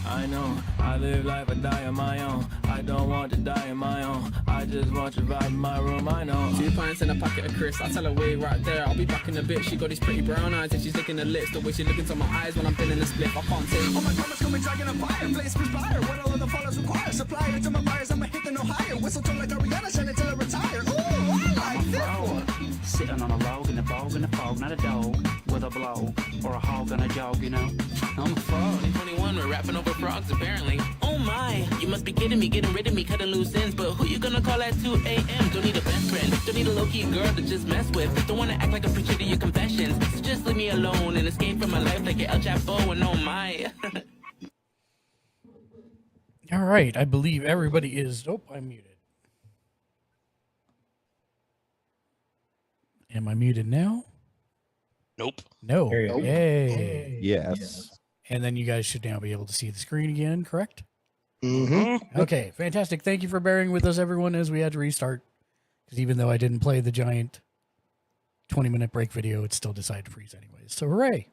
I know, I live life, I die on my own. I don't want to die on my own. I just want to vibe in my room, I know. 2 pints and a packet of crisps. I tell her wait right there, I'll be back in a bit. She got these pretty brown eyes and she's licking her lips. The way she look into my eyes when I'm feeling a split, I can't take. Oh my comments coming dragging a fire, place perspire. What all of the followers require. Supply it to my buyers, I'ma hit the no higher. Whistle tone like Ariana, shine it till I retire. Ooh, I like this one. Sitting on a log in a bog in a fog, not a dog with a blow or a hog on a jog, you know. I'm a frog. 2021, we're rapping over frogs apparently. Oh my, you must be kidding me, getting rid of me, cutting loose ends. But who you gonna call at 2 a.m.? Don't need a best friend, don't need a low-key girl to just mess with. Don't wanna act like a preacher to your confessions. So just leave me alone and escape from my life like an El Chapo and oh my. All right, I believe everybody is... Oh, I'm muted. Am I muted now? Nope. No. Nope. Yay. Yes. And then you guys should now be able to see the screen again, correct? Mm-hmm. Okay, fantastic. Thank you for bearing with us, everyone, as we had to restart. Because even though I didn't play the giant 20-minute break video, it still decided to freeze anyways. So hooray.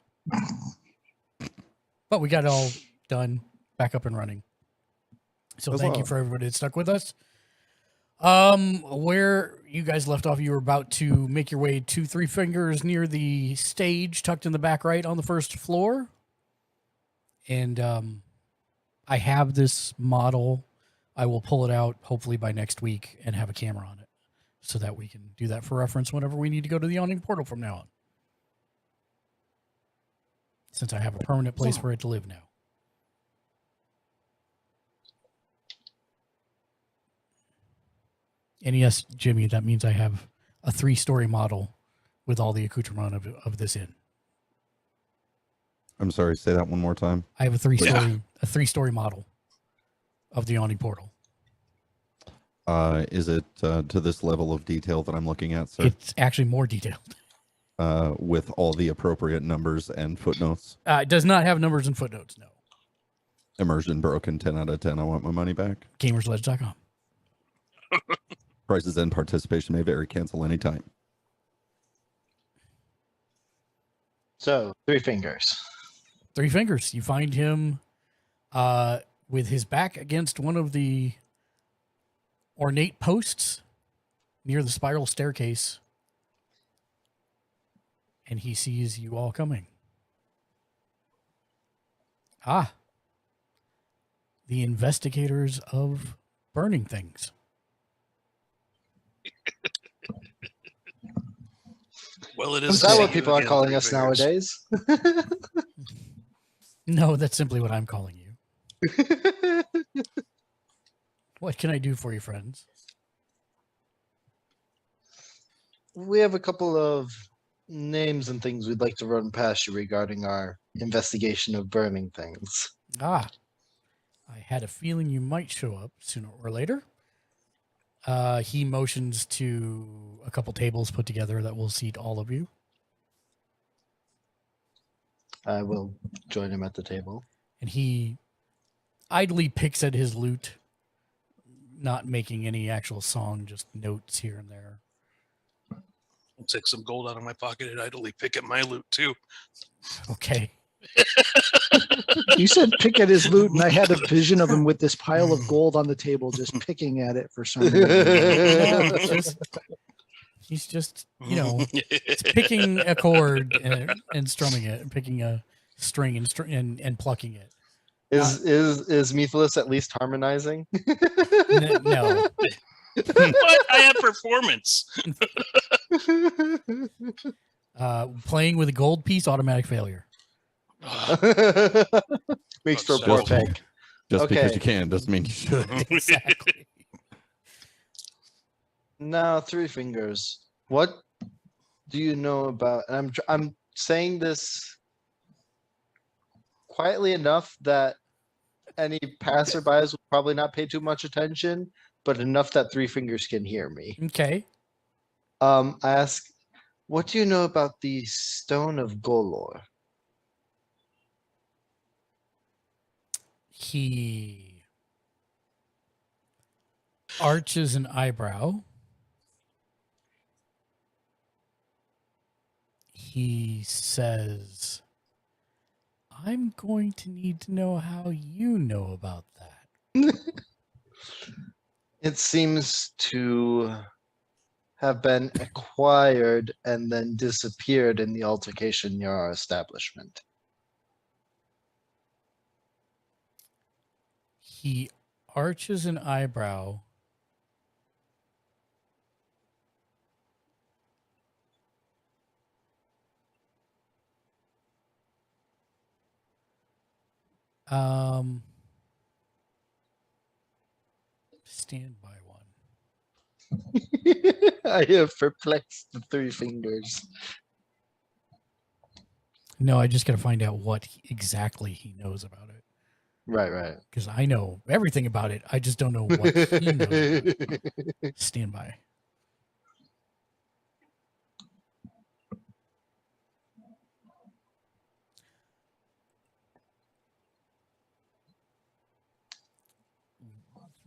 But we got it all done, back up and running. So thank you for everybody that stuck with us. Where you guys left off, you were about to make your way to Three Fingers near the stage, tucked in the back right on the first floor. And I have this model. I will pull it out hopefully by next week and have a camera on it so that we can do that for reference whenever we need to go to the Yawning Portal from now on. Since I have a permanent place for it to live now. And yes, Jimmy, that means I have a 3-story model with all the accoutrement of this in. I'm sorry, say that one more time. I have a 3-story model of the Yawning Portal. Is it to this level of detail that I'm looking at, sir? It's actually more detailed. With all the appropriate numbers and footnotes? It does not have numbers and footnotes, no. Immersion broken, 10 out of 10. I want my money back. Gamersledge.com. Prices and participation may vary. Cancel anytime. So, Three Fingers. Three Fingers. You find him with his back against one of the ornate posts near the spiral staircase. And he sees you all coming. Ah. The investigators of burning things. Well, it is. Is that what people are calling us nowadays? No, that's simply what I'm calling you. What can I do for you, friends? We have a couple of names and things we'd like to run past you regarding our investigation of burning things. Ah. I had a feeling you might show up sooner or later. He motions to a couple tables put together that will seat all of you. I will join him at the table. And he idly picks at his lute, not making any actual song, just notes here and there. I'll take some gold out of my pocket and idly pick at my loot too. Okay. You said pick at his loot, and I had a vision of him with this pile of gold on the table, just picking at it for some reason. No, he's just, picking a chord and strumming it, and picking a string and plucking it. Is Mephiles at least harmonizing? No. But I have performance. Playing with a gold piece, automatic failure. Makes for a So- poor peg. Just because Okay. you can doesn't mean you should. Exactly. Now, Three Fingers. What do you know about? And I'm saying this quietly enough that any passerbys will probably not pay too much attention, but enough that Three Fingers can hear me. Okay. I ask, what do you know about the Stone of Golor? He arches an eyebrow. He says, I'm going to need to know how you know about that. It seems to have been acquired and then disappeared in the altercation near our establishment. He arches an eyebrow. Stand by one. I have perplexed the Three Fingers. No, I just got to find out what exactly he knows about it. Right. Because I know everything about it. I just don't know what he knows. Stand by.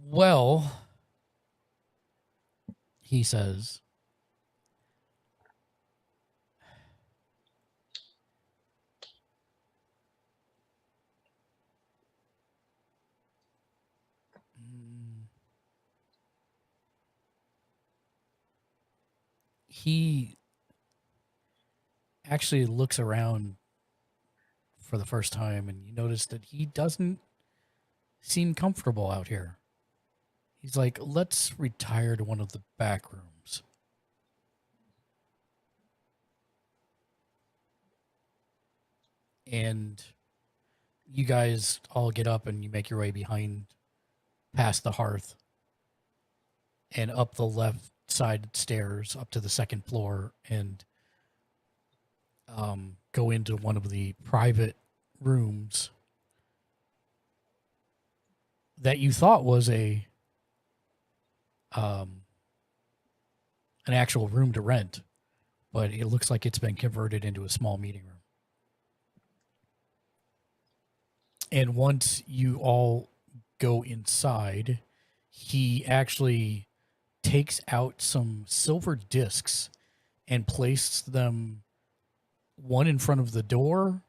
Well, he says, he actually looks around for the first time, and you notice that he doesn't seem comfortable out here. He's like, let's retire to one of the back rooms. And you guys all get up and you make your way behind, past the hearth, and up the left side stairs up to the second floor, and go into one of the private rooms that you thought was an actual room to rent, but it looks like it's been converted into a small meeting room. And once you all go inside, he actually takes out some silver discs and places them one in front of the door,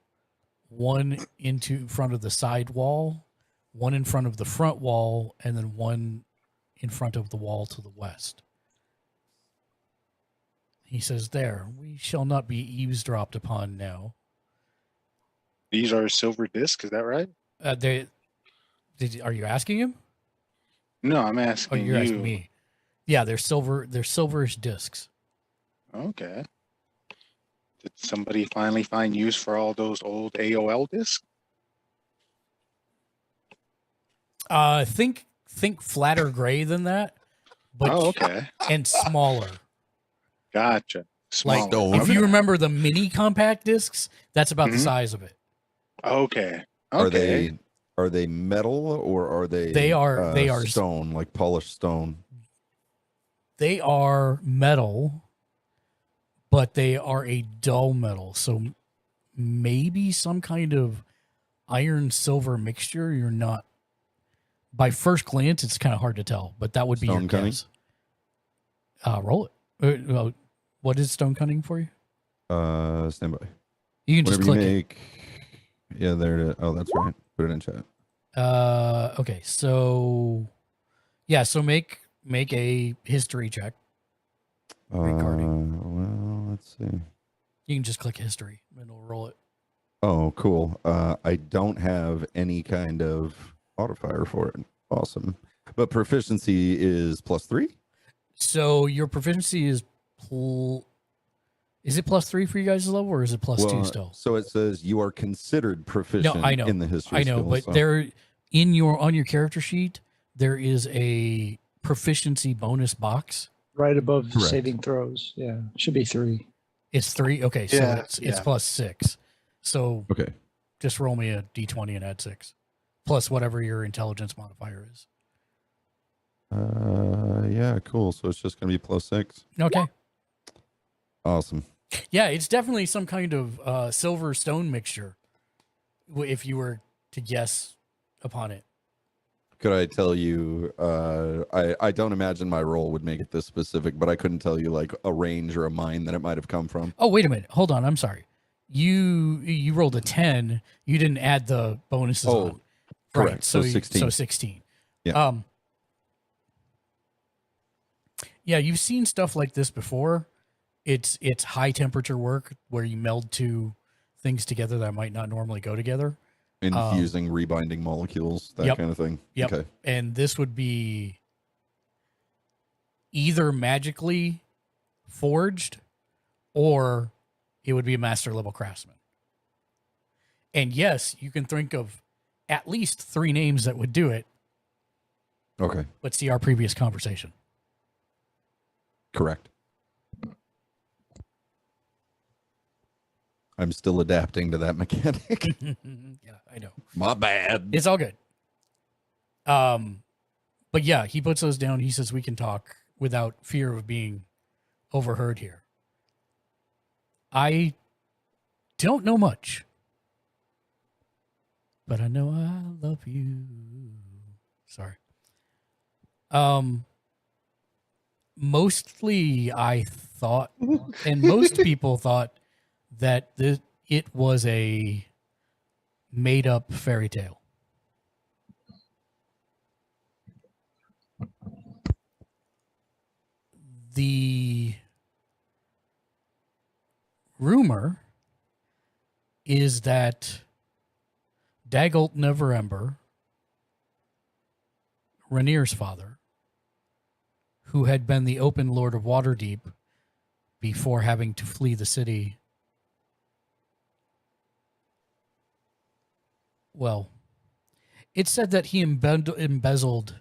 one into front of the side wall, one in front of the front wall, and then one in front of the wall to the west. He says, there, we shall not be eavesdropped upon now. These are silver discs, is that right? Are you asking him? No, I'm Oh, asking you're you. asking me. Yeah, they're silver. They're silverish discs. Okay. Did somebody finally find use for all those old AOL discs? Think flatter gray than that, but Oh, okay. and smaller. Gotcha. Like Smaller. if you remember the mini compact discs, that's about the Mhm. size of it. Okay. Are Okay. Are they metal or are they? They are stone, like polished stone. They are metal, but they are a dull metal. So maybe some kind of iron silver mixture. You're not. By first glance, it's kind of hard to tell, but that would be Stone your cutting? guess. Roll it. What is stone cutting for you? Stand by. You can just Whenever click you it. make. Yeah, there it is. Oh, that's right. Put it in chat. Okay, so yeah, so make a history check. Regarding. Well, let's see. You can just click history and it'll roll it. Oh, cool. I don't have any kind of modifier for it. Awesome. But proficiency is +3? So your proficiency is is it +3 for you guys' level, or is it +2 still? So it says you are considered proficient I know. in the history I know, skill, but so- there on your character sheet, there is a proficiency bonus box. Right above Correct. saving throws. Yeah. Should be 3. It's 3. Okay, so Yeah, it's yeah. +6. So Okay. just roll me a d20 and add 6. Plus whatever your intelligence modifier is. Yeah, cool. So it's just going to be +6. Okay. Awesome. Yeah, it's definitely some kind of silver stone mixture, if you were to guess upon it. Could I tell you, I don't imagine my role would make it this specific, but I couldn't tell you like a range or a mine that it might have come from. Oh, wait a minute. Hold on. I'm sorry. You rolled a 10. You didn't add the bonuses Oh, on. correct. Right. So So 16. So 16. Yeah. Yeah, you've seen stuff like this before. It's high temperature work where you meld two things together that might not normally go together. Infusing, rebinding molecules, that Yep. kind of thing. Yep. Okay. And this would be either magically forged or it would be a master level craftsman. And yes, you can think of at least 3 names that would do it. Okay. Let's see our previous conversation. Correct. I'm still adapting to that mechanic. Yeah, I know. My bad. It's all good. But yeah, he puts those down. He says we can talk without fear of being overheard here. I don't know much, but I know I love you. Sorry. Mostly I thought, and most people thought that it was a made up fairy tale. The rumor is that Dagult Neverember, Rhaenyra's father, who had been the open lord of Waterdeep before having to flee the city. Well, it said that he embezzled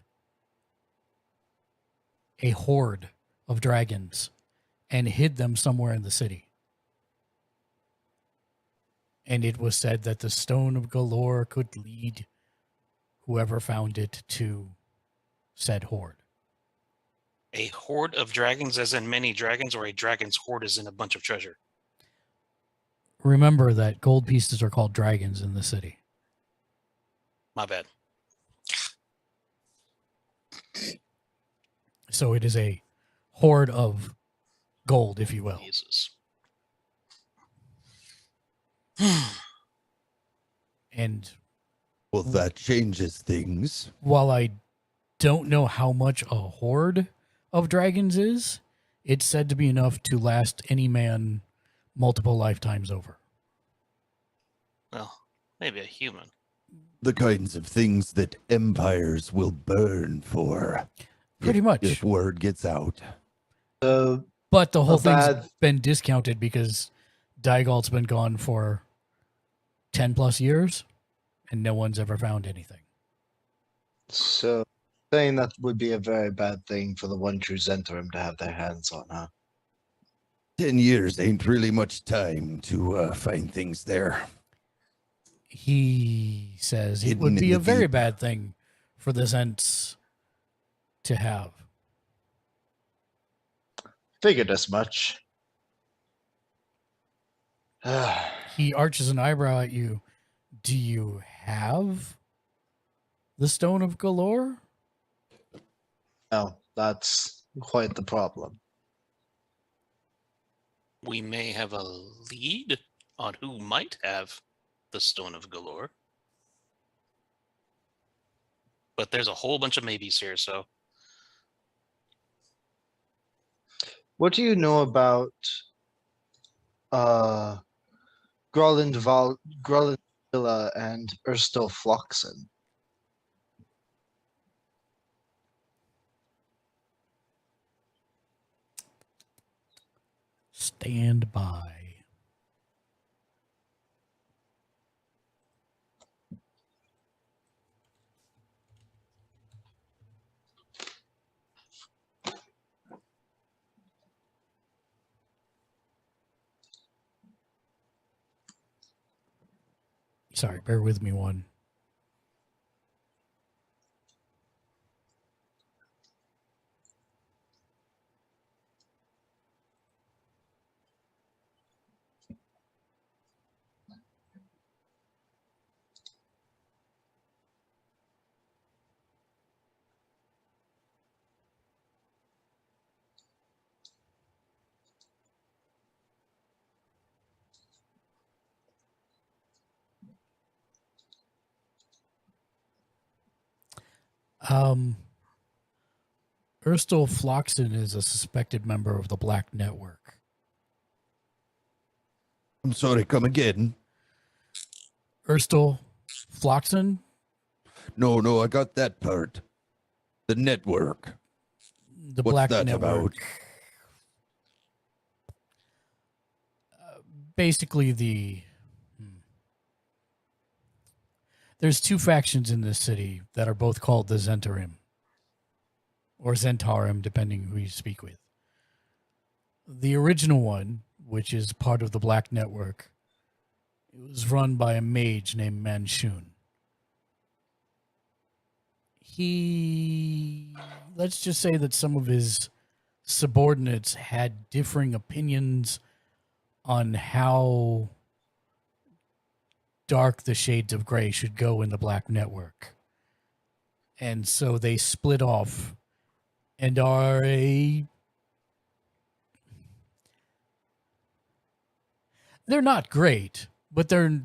a horde of dragons and hid them somewhere in the city. And it was said that the Stone of Galore could lead whoever found it to said horde. A horde of dragons, as in many dragons, or a dragon's horde, as in a bunch of treasure? Remember that gold pieces are called dragons in the city. My bad. So it is a horde of gold, if you will. Jesus. And Well, that changes things. while I don't know how much a horde of dragons is, it's said to be enough to last any man multiple lifetimes over. Well, maybe a human. The kinds of things that empires will burn for. Pretty much. If word gets out. But the whole A thing's bad- been discounted because Daigalt's been gone for 10 plus years and no one's ever found anything. So saying that would be a very bad thing for the one true Zentrum to have their hands on, huh? 10 years ain't really much time to find things there. He says it Hidden would in be the a very deep. bad thing for the Zents to have. Figured as much. He arches an eyebrow at you. Do you have the Stone of Galore? No, that's quite the problem. We may have a lead on who might have the Stone of Galore. But there's a whole bunch of maybes here, so What do you know about Grollandvilla and Erstil Floxen? Stand by. Sorry, bear with me one. Erstil Floxen is a suspected member of the Black Network. I'm sorry, come again. Erstil Floxen? No, I got that part. The network. The What's Black that Network. about? Basically, there's two factions in this city that are both called the Zentarim. Or Zentarim, depending who you speak with. The original one, which is part of the Black Network, it was run by a mage named Manshun. Let's just say that some of his subordinates had differing opinions on how dark the shades of gray should go in the Black Network. And so they split off and are they're not great, but they're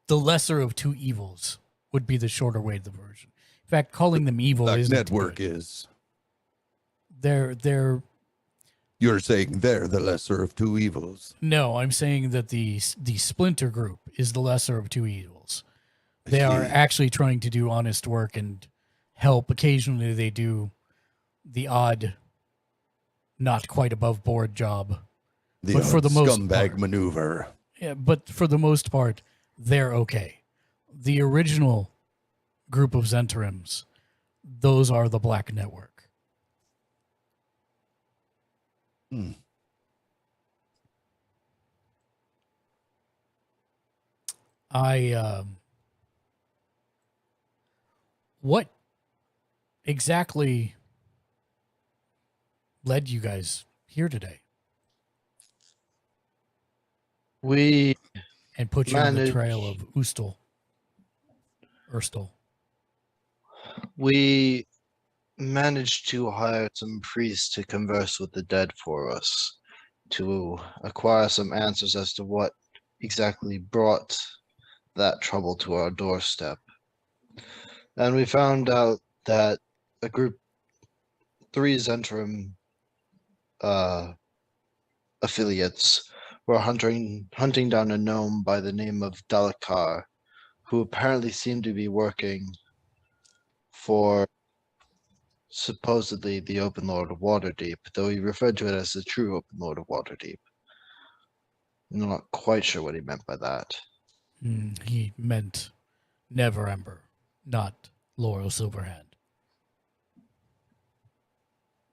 the lesser of two evils would be the shorter way of the version. In fact, calling them evil Black isn't network good. is. They're You're saying they're the lesser of two evils. No, I'm saying that the splinter group is the lesser of two evils. I They are see. actually trying to do honest work and help. Occasionally they do the odd, not quite above board job. The but for the most scumbag part, maneuver. yeah, but for the most part, they're okay. The original group of Zentarims, those are the Black Network. What exactly led you guys here today We and put you on the managed- trail of Erstil? We managed to hire some priests to converse with the dead for us, to acquire some answers as to what exactly brought that trouble to our doorstep. And we found out that a group, 3 Zentrum affiliates, were hunting down a gnome by the name of Dalakar, who apparently seemed to be working for supposedly the Open Lord of Waterdeep, though he referred to it as the true Open Lord of Waterdeep. I'm not quite sure what he meant by that. He meant Never Ember, not Laurel Silverhand.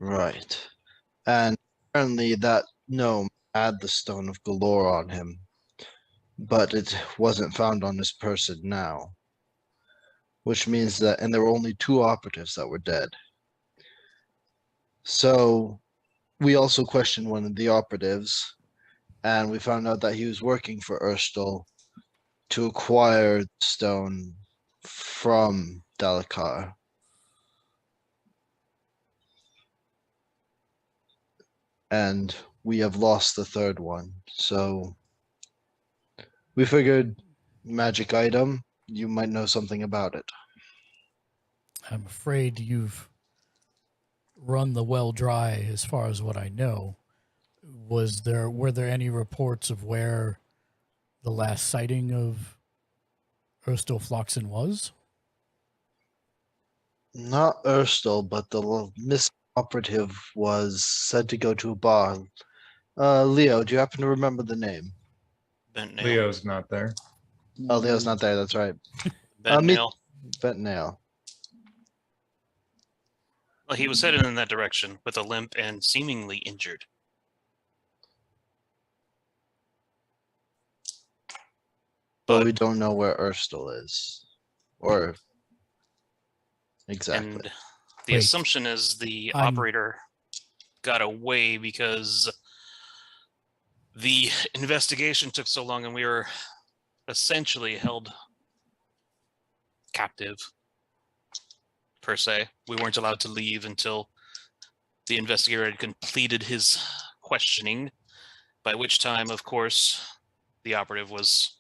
Right. And apparently that gnome had the Stone of Galore on him. but it wasn't found on this person now. Which means that, and there were only 2 operatives that were dead. So we also questioned one of the operatives, and we found out that he was working for Erstal to acquire stone from Dalakar. And we have lost the 3rd one. So we figured magic item, you might know something about it. I'm afraid you've run the well dry as far as what I know. Were there any reports of where the last sighting of Erstal Floxen was? Not Erstal, but the missing operative was said to go to a bar. Leo, do you happen to remember the name? Bent nail. Leo's not there. Oh, Leo's not there. That's right. Bent me- nail. Bent nail. Well, he was headed in that direction with a limp and seemingly injured. But we don't know where Erstal is. Or exactly. And the assumption is the operator got away because the investigation took so long and we were essentially held captive, per se. We weren't allowed to leave until the investigator had completed his questioning, by which time, of course, the operative was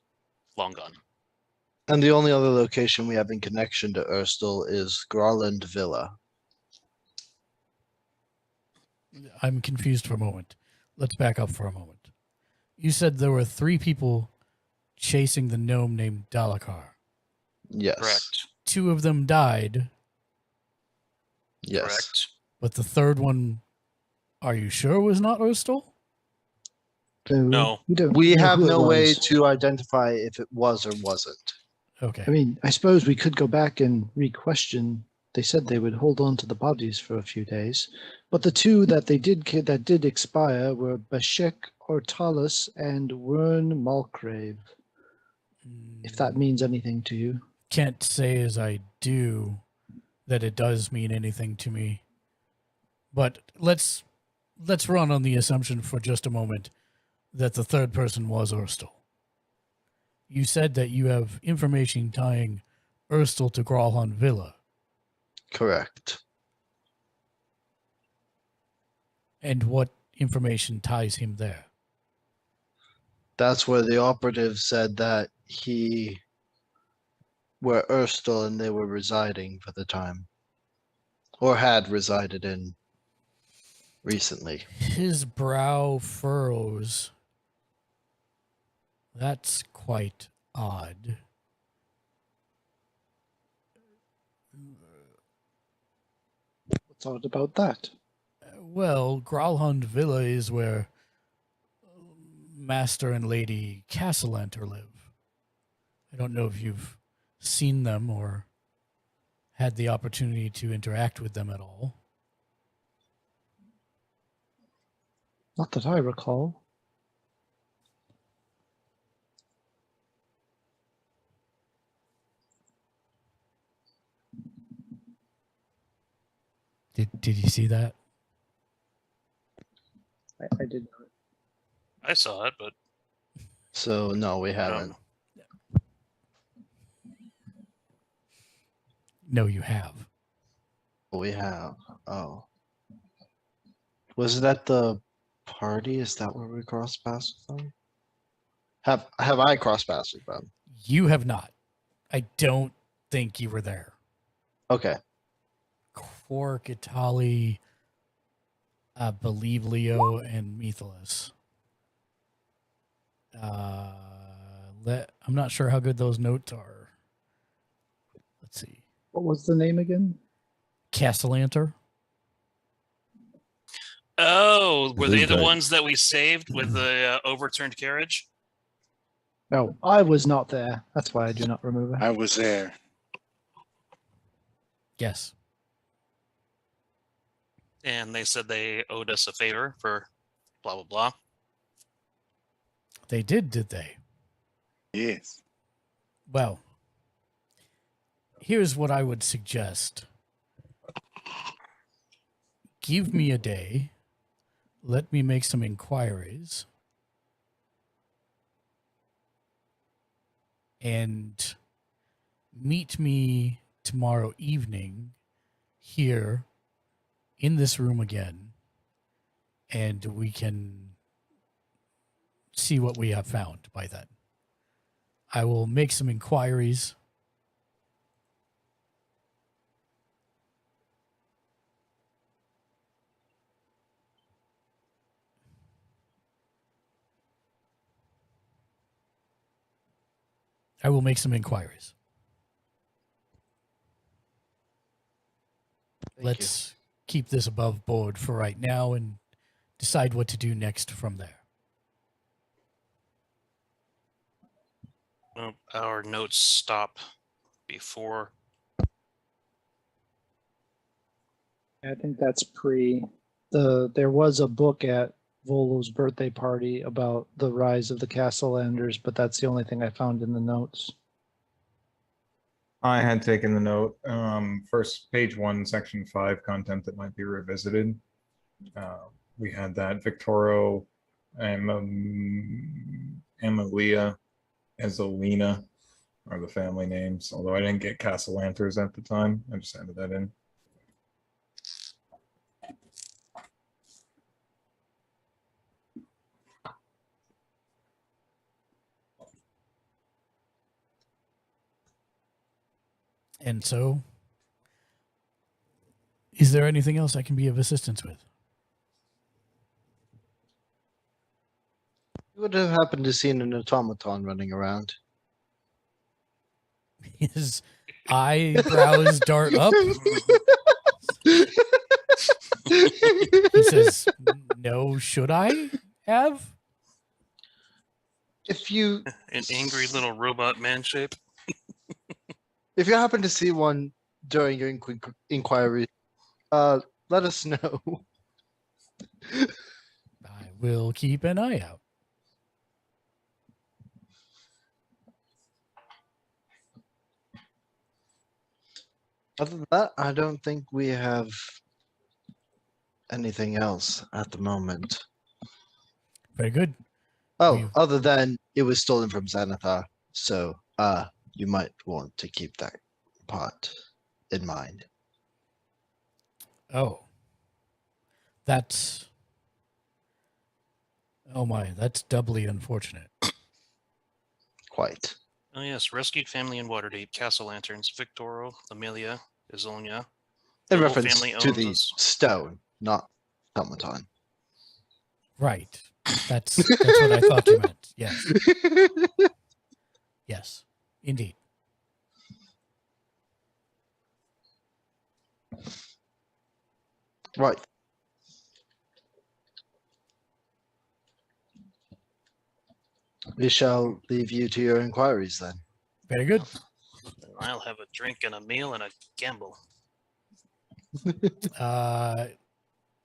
long gone. And the only other location we have in connection to Erstal is Garland Villa. I'm confused for a moment. Let's back up for a moment. You said there were 3 people chasing the gnome named Dalakar. Yes. Correct. 2 of them died. Yes. Correct. But the 3rd one, are you sure was not Erstal? No. We know have who it no way was. to identify if it was or wasn't. Okay. I mean, I suppose we could go back and re-question. They said they would hold on to the bodies for a few days, but the 2 that that did expire were Bashek Ortalis and Wern Malkrave. If that means anything to you. Can't say as I do that it does mean anything to me. But let's run on the assumption for just a moment that the 3rd person was Erstal. You said that you have information tying Erstal to Gralhund Villa. Correct. And what information ties him there? That's where the operative said that he were Erstal and they were residing for the time. Or had resided in recently. His brow furrows. That's quite odd. What's odd about that? Well, Gralhund Villa is where Master and Lady Castellanter live. I don't know if you've seen them or had the opportunity to interact with them at all. Not that I recall. Did you see that? I did know it. I saw it, but So no, we haven't. No, you have. We have. Oh. Was it at the party? Is that where we crossed paths with them? Have I crossed paths with them? You have not. I don't think you were there. Okay. Quark, Itali, I believe Leo, and Methelus. I'm not sure how good those notes are. Let's see. What was the name again? Castellanter. oh, were they the Right. ones that we saved with the overturned carriage? No, I was not there. That's why I do not remember. I was there. Yes. And they said they owed us a favor for blah blah blah. They did they? Yes. Well, here's what I would suggest. Give me a day. Let me make some inquiries. And meet me tomorrow evening here in this room again. And we can see what we have found by then. I will make some inquiries. I will make some inquiries. Let's keep this above board for right now and decide what to do next from there. Well, our notes stop before. I think that's there was a book at Volo's birthday party about the rise of the Castellanders, but that's the only thing I found in the notes. I had taken the note, first page 1, section 5, content that might be revisited. We had that Victoro and Amalia Ezolina are the family names, although I didn't get Castellanters at the time. I just added that in. And so, is there anything else I can be of assistance with? You would have happened to seen an automaton running around. His eyebrows dart up. He says, "No, should I have?" If you An angry little robot man shape. if you happen to see one during your inquiry, let us know. I will keep an eye out. Other than that, I don't think we have anything else at the moment. Very good. Oh, other than it was stolen from Xanathar, so you might want to keep that part in mind. Oh. That's... Oh my, that's doubly unfortunate. Quite. Oh yes, rescued family in Waterdeep, Castle Lanterns, Victoro, Amelia, Isolnia. In The whole reference family to owns the us. stone, not automaton. Right. That's what I thought you meant. Yes. Yes, indeed. Right. We shall leave you to your inquiries then. Very good. I'll have a drink and a meal and a gamble.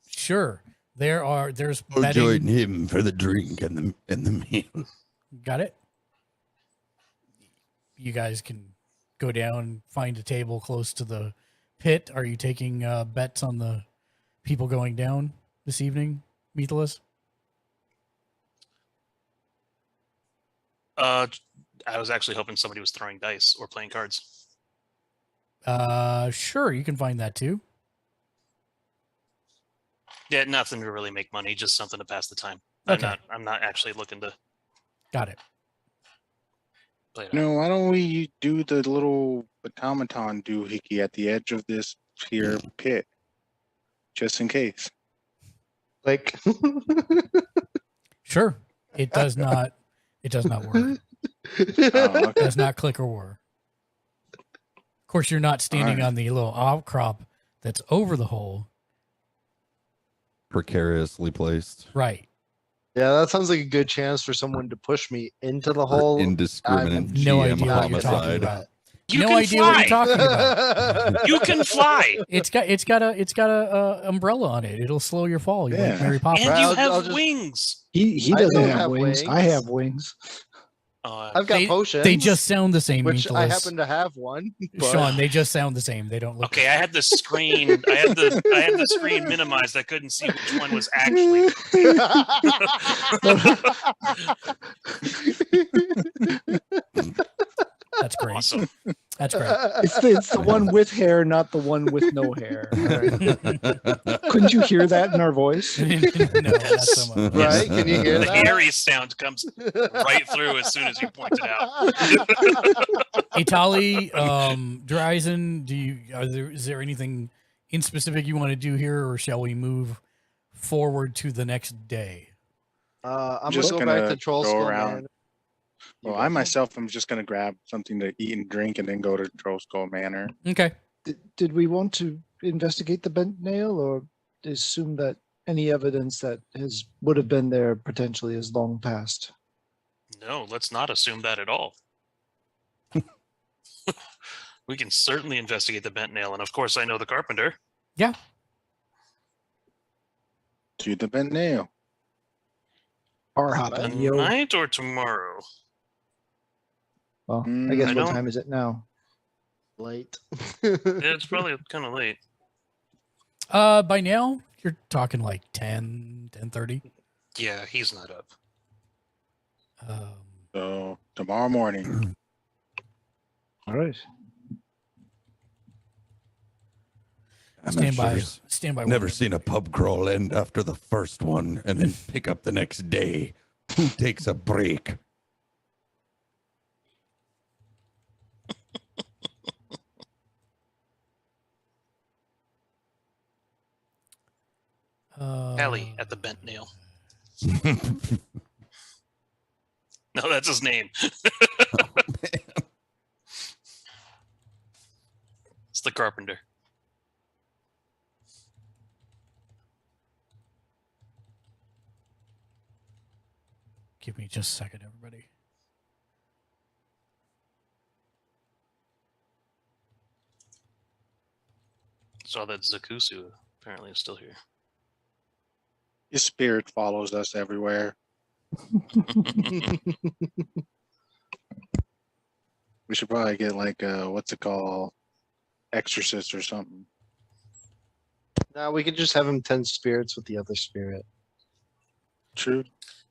Sure. There's I'll join betting. him for the drink and the meal. Got it? You guys can go down, find a table close to the pit. Are you taking bets on the people going down this evening, Mythilis? I was actually hoping somebody was throwing dice or playing cards. Sure, you can find that too. Yeah, nothing to really make money, just something to pass the time. Okay. I'm not actually looking to Got it. play it out. No, why don't we do the little automaton doohickey at the edge of this here pit, just in case. Like, Sure. It does not work. Oh, It okay. does not click or whir. Of course, you're not standing Alright. on the little outcrop that's over the hole. Precariously placed. Right. yeah, that sounds like a good chance for someone to push me into the hole. Indiscriminate No GM idea what you're talking homicide. about. You no can idea what you're fly! talking about. You can fly, It's got a umbrella on it. It'll slow your fall. You're like Yeah. Mary Poppins. and you I'll have just- wings. He I doesn't don't have have wings. I wings. have wings. I've got potions. They just sound the same, which I Meathless. happen to have one. But... Sean, they just sound the same. They don't look. Okay, I had the screen. I had the screen minimized. I couldn't see which one was actually. That's great. Awesome. That's great. It's the one with hair, not the one with no hair. All right. Couldn't you hear that in our voice? No, not so much. Right? Can you hear The that? hairy sound comes right through as soon as you point it out. Itali, Dryzen, is there anything in specific you want to do here, or shall we move forward to the next day? I'm Just gonna go back gonna to Troll go Skull around. Manor. Well, I myself am just going to grab something to eat and drink and then go to Troll Skull Manor. Okay. Did we want to investigate the bent nail, or assume that any evidence that would have been there potentially is long past? No, let's not assume that at all. We can certainly investigate the bent nail, and of course, I know the carpenter. Yeah. To the bent nail. Bar hopping, yo. Tonight or tomorrow? Well, I guess I what don't- time is it now? Late. Yeah, it's probably kind of late. By now you're talking like 10:30. Yeah, he's not up. So tomorrow morning. All right. Stand by. Amateurs. Stand by. Never seen a pub crawl end after the first one and then pick up the next day. Who takes a break? Ellie at the bent nail. No, that's his name. It's the carpenter. Give me just a second, everybody. Saw that Zakusu apparently is still here. His spirit follows us everywhere. We should probably get like what's it called? Exorcist or something. No, we could just have him 10 spirits with the other spirit. True.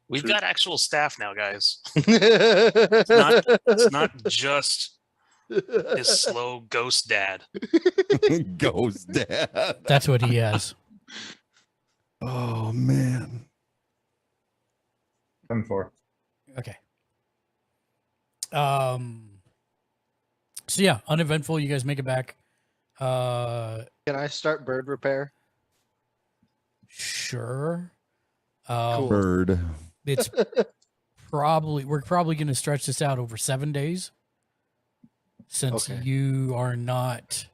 We've True. got actual staff now, guys. It's not just his slow ghost dad. Ghost dad. That's what he has. Oh man. 10-4. Okay. So yeah, uneventful. You guys make it back. Can I start bird repair? Sure. Cool. Bird. It's we're probably going to stretch this out over 7 days, since Okay. you are not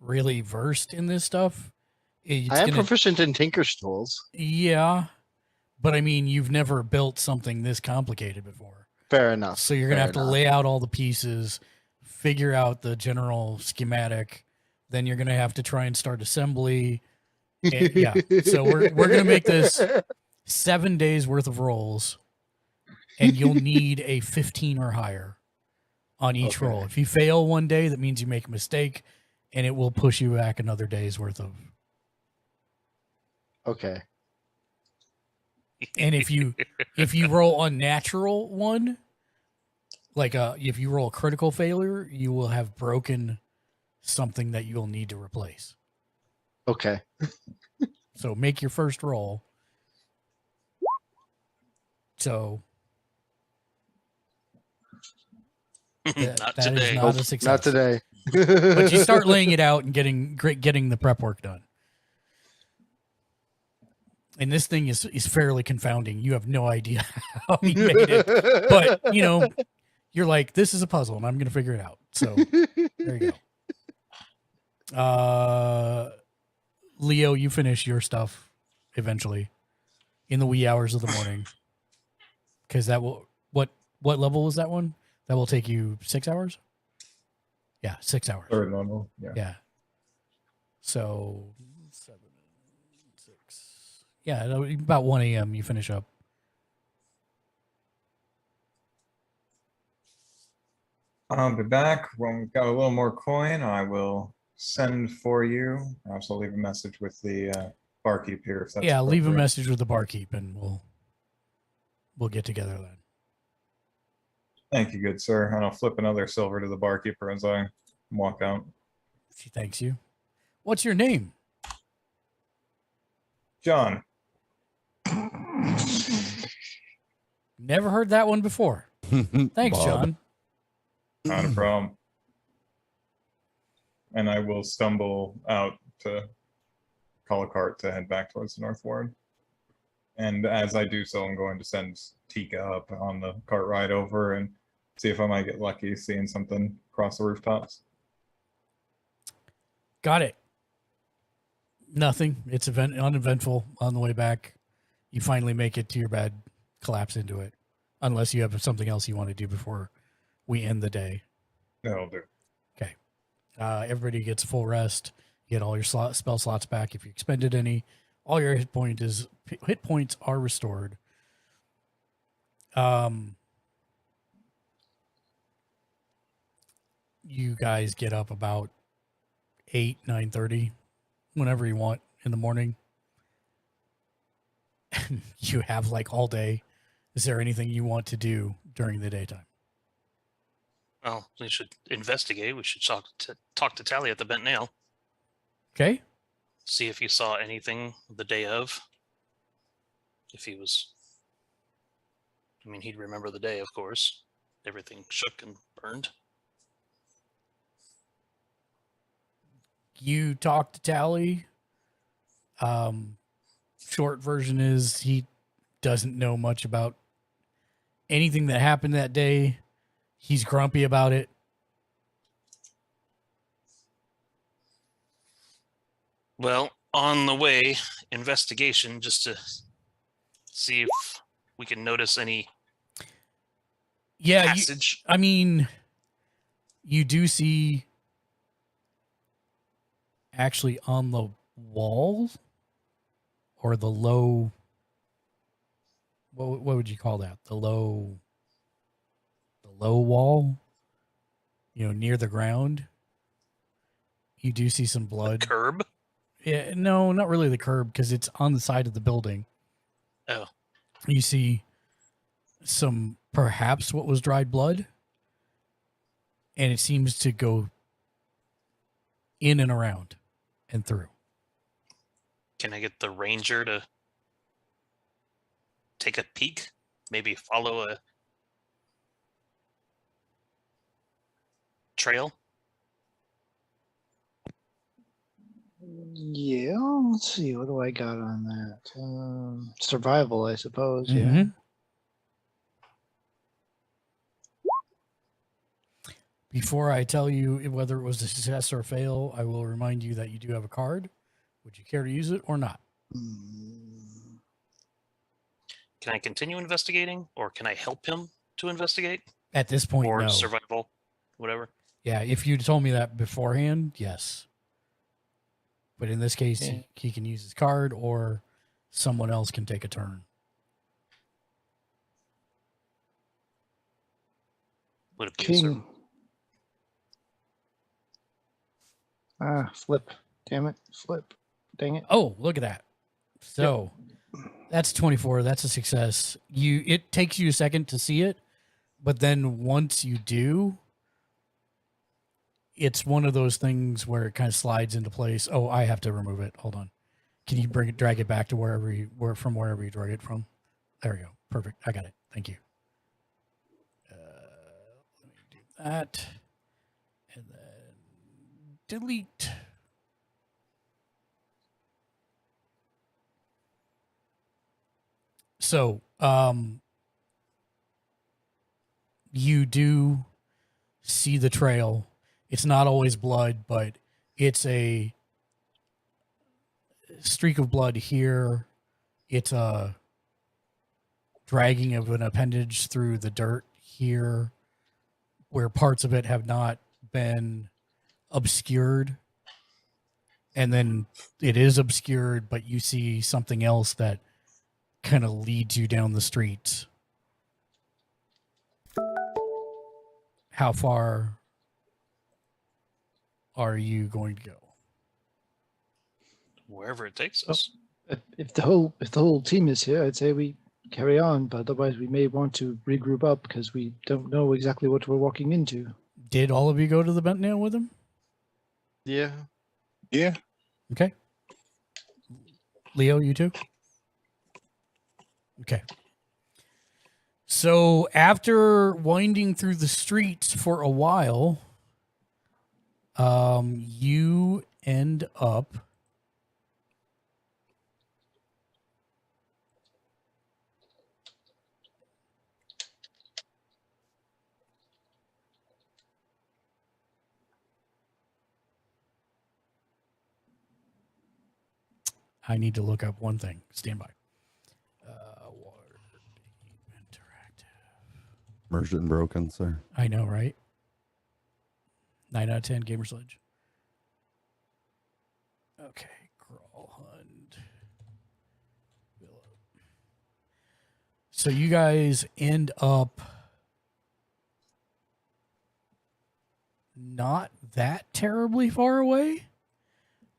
really versed in this stuff. It's I am gonna- proficient in Tinker's tools. Yeah, but I mean, you've never built something this complicated before. Fair enough. So you're going to Fair have to enough. lay out all the pieces, figure out the general schematic. Then you're going to have to try and start assembly. And, yeah. So we're going to make this 7 days worth of rolls, and you'll need a 15 or higher on each Okay. roll. If you fail one day, that means you make a mistake, and it will push you back another day's worth of. Okay. And if you roll unnatural one, like if you roll a critical failure, you will have broken something that you'll need to replace. Okay. So make your first roll. So Not that is today. not a success. Not today. But you start laying it out and getting the prep work done. And this thing is fairly confounding. You have no idea how he made it. But, you're like, this is a puzzle and I'm going to figure it out. So there you go. Leo, you finish your stuff eventually in the wee hours of the morning. Because that will, what level was that one? That will take you 6 hours? Yeah, 6 hours. Third level. Yeah. Yeah. So 7, 6. Yeah, about 1 a.m. you finish up. I'll be back when we've got a little more coin. I will send for you. Perhaps I'll leave a message with the barkeep here if that's Yeah, leave a appropriate. message with the barkeep, and we'll get together then. Thank you, good sir. And I'll flip another silver to the barkeeper as I walk out. She thanks you. What's your name? John. Never heard that one before. Thanks, Bob. John. Not a problem. And I will stumble out to call a cart to head back towards the North Ward. And as I do so, I'm going to send Tika up on the cart ride over and see if I might get lucky seeing something across the rooftops. Got it. Nothing. It's uneventful on the way back. You finally make it to your bed, collapse into it, unless you have something else you want to do before we end the day. That'll do. Okay. Everybody gets full rest. You get all your spell slots back if you expended any. All your hit points are restored. You guys get up about 9:30, whenever you want in the morning. You have like all day. Is there anything you want to do during the daytime? Well, we should investigate. We should talk to Tally at the Bent Nail. Okay. See if he saw anything the day of. If he was... I mean, he'd remember the day, of course. Everything shook and burned. You talk to Tally. Short version is he doesn't know much about anything that happened that day. He's grumpy about it. Well, on the way, investigation, just to see if we can notice any passage. You do see actually on the wall or the low, what would you call that? The low wall, near the ground. You do see some blood. The curb? Yeah, no, not really the curb, because it's on the side of the building. Oh. You see some, perhaps what was dried blood, and it seems to go in and around and through. Can I get the ranger to take a peek? Maybe follow a trail? Yeah, let's see. What do I got on that? Survival, I suppose. Yeah. Mhm. Before I tell you whether it was a success or a fail, I will remind you that you do have a card. Would you care to use it or not? Can I continue investigating, or can I help him to investigate? At this point, or no. survival, whatever. Yeah, if you'd told me that beforehand, yes. But in this case, he can use his card, or someone else can take a turn. Would it be King. Flip. Damn it. Flip. Dang it. Oh, look at that. So that's 24. That's a success. It takes you a second to see it, but then once you do, it's one of those things where it kind of slides into place. Oh, I have to remove it. Hold on. Can you drag it back to wherever you drag it from? There we go. Perfect. I got it. Thank you. Let me do that. And then delete. So, you do see the trail. It's not always blood, but it's a streak of blood here. It's a dragging of an appendage through the dirt here, where parts of it have not been obscured. And then it is obscured, but you see something else that kind of leads you down the street. how far are you going to go? Wherever it takes us. If the whole team is here, I'd say we carry on, but otherwise we may want to regroup up because we don't know exactly what we're walking into. Did all of you go to the bent nail with him? Yeah. Yeah. Okay. Leo, you too? Okay. So after winding through the streets for a while, you end up I need to look up one thing. Stand by. Immersion broken, sir. I know, right? 9 out of 10, Gamer Sledge. Okay, Grawlhund. So you guys end up not that terribly far away,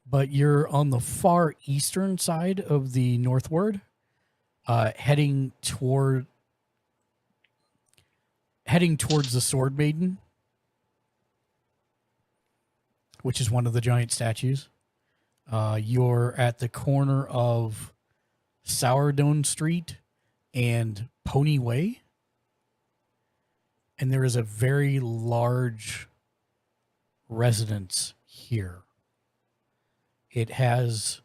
but you're on the far eastern side of the northward, heading towards the Sword Maiden, which is one of the giant statues. You're at the corner of Sourdone Street and Pony Way, and there is a very large residence here. It has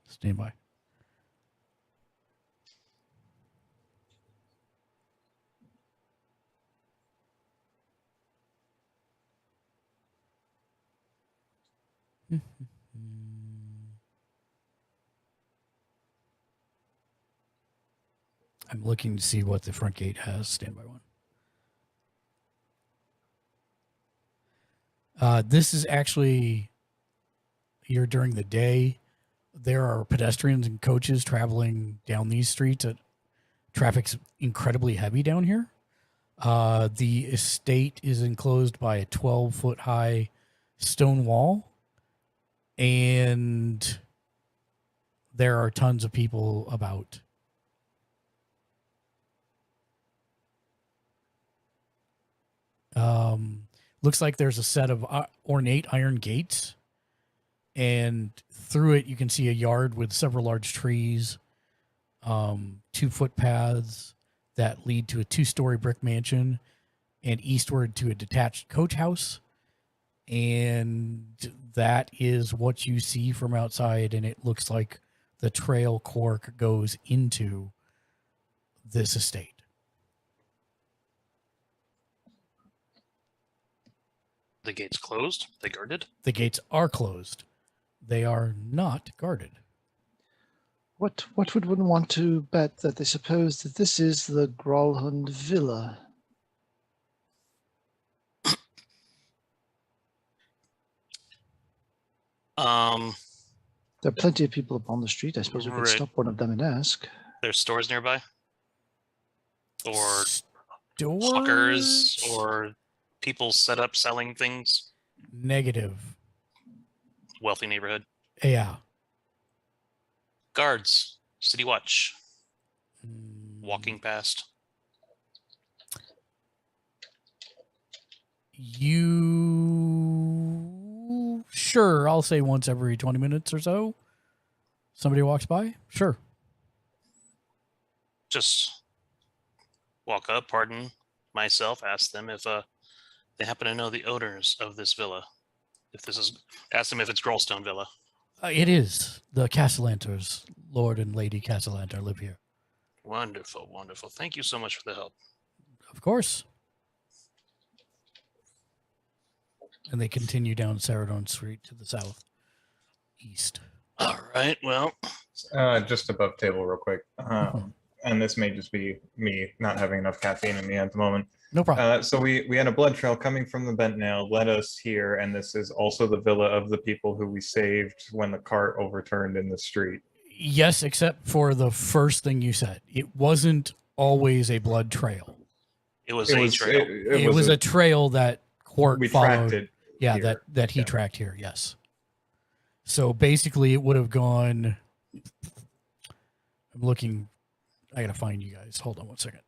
stand by. I'm looking to see what the front gate has. Stand by one. This is actually here during the day. There are pedestrians and coaches traveling down these streets. Traffic's incredibly heavy down here. The estate is enclosed by a 12-foot high stone wall, and there are tons of people about. Looks like there's a set of ornate iron gates, and through it you can see a yard with several large trees, 2 footpaths that lead to a 2-story brick mansion, and eastward to a detached coach house. And that is what you see from outside, and it looks like the trail Cork goes into this estate. The gate's closed? They guarded? The gates are closed. They are not guarded. What would one want to bet that they suppose that this is the Grawlhund Villa? There are plenty of people upon the street. I suppose we could stop one of them and ask. There's stores nearby? Or Stores? hawkers? Or people set up selling things? Negative. Wealthy neighborhood? Yeah. Guards? City watch? Walking past? Sure, I'll say once every 20 minutes or so. Somebody walks by? Sure. Just walk up, pardon myself, ask them if they happen to know the owners of this villa. Ask them if it's Grolstone Villa. It is. The Castellanters, Lord and Lady Castellanter, live here. Wonderful, wonderful. Thank you so much for the help. Of course. And they continue down Saradon Street to the southeast. All right, well. Just above table real quick. And this may just be me not having enough caffeine in me at the moment. No problem. So we had a blood trail coming from the bent nail, led us here, and this is also the villa of the people who we saved when the cart overturned in the street. Yes, except for the first thing you said. It wasn't always a blood trail. It was a trail. It was a trail that Quark we followed. tracked it. Yeah, here. that he tracked here. Yes. So basically, it would have gone. I'm looking. I gotta find you guys. Hold on one second.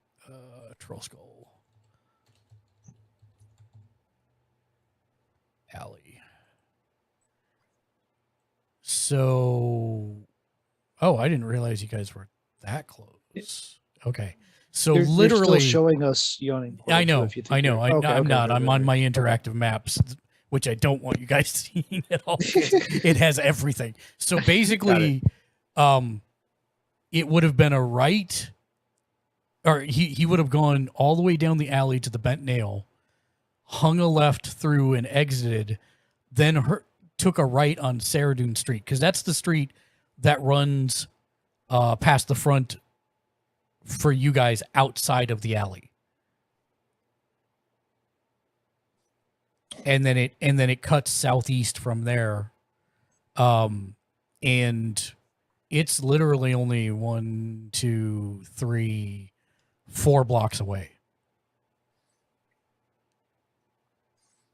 Troll Skull Alley. So, oh, I didn't realize you guys were that close. Okay, so You're literally still showing us yawning. I know, if you think I know. you're- I'm not. I'm on my right. interactive maps, which I don't want you guys seeing at all. It has everything. So basically, it would have been a right, or he would have gone all the way down the alley to the Bent Nail, hung a left through and exited, then took a right on Saradoon Street, because that's the street that runs past the front for you guys outside of the alley. And then it cuts southeast from there. And it's literally only 1, 2, 3, 4 blocks away.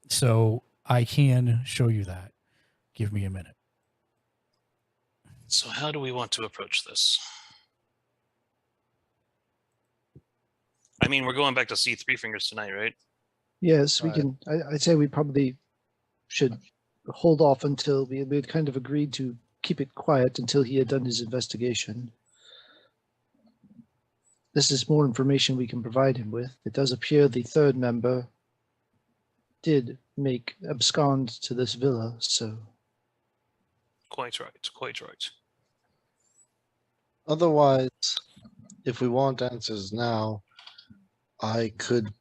So I can show you that. Give me a minute. So how do we want to approach this? I mean, we're going back to see Three Fingers tonight, right? Yes, we can. I'd say we probably should hold off until we had kind of agreed to keep it quiet until he had done his investigation. This is more information we can provide him with. It does appear the third member did abscond to this villa, so. Quite right, quite right. Otherwise, if we want answers now, I could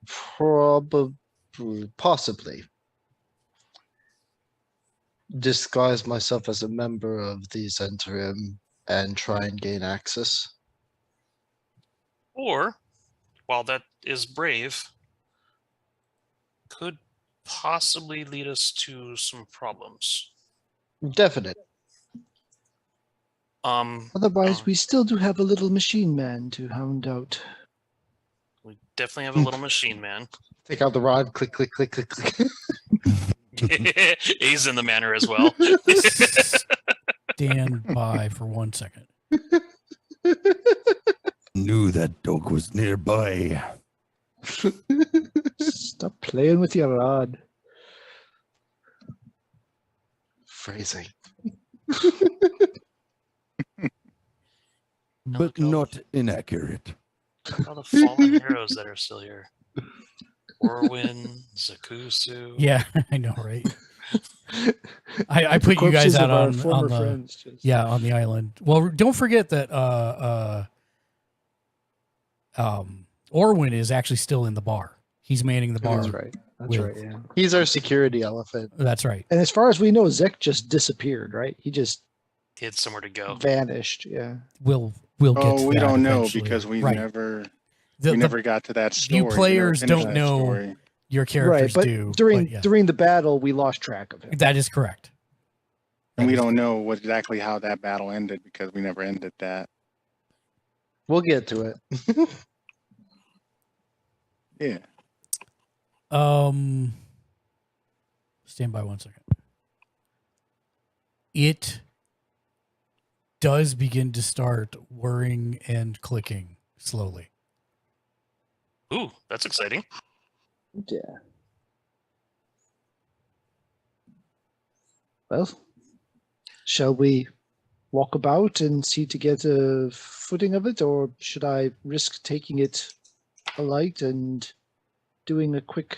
possibly disguise myself as a member of the Zentarium and try and gain access. Or, while that is brave, could possibly lead us to some problems. Definite. Otherwise, we still do have a little machine man to hound out. We definitely have a little machine man. Take out the rod, click, click, click, click, click. He's in the manor as well. Stand by for 1 second. Knew that dog was nearby. Stop playing with your rod. Phrasing. But not inaccurate. All the fallen heroes that are still here. Orwin, Zakusu. Yeah, I know, right? I put you guys out on the friends, on the island. Well, don't forget that Orwin is actually still in the bar. He's manning the bar. That's right. That's right. Yeah. He's our security elephant. That's right. And as far as we know, Zek just disappeared. Right? He just He had somewhere to go. vanished. Yeah. We'll get to we that don't know eventually. because we Right. never The- never got to that story. you We never players finished don't that know story. your characters Right. But do. during but yeah. during the battle, we lost track of him. That is correct. And we don't know exactly how that battle ended because we never ended that. We'll get to it. Yeah. Stand by 1 second. It does begin to start whirring and clicking slowly. Ooh, that's exciting. Yeah. Well, shall we walk about and see to get a footing of it, or should I risk taking it alight and doing a quick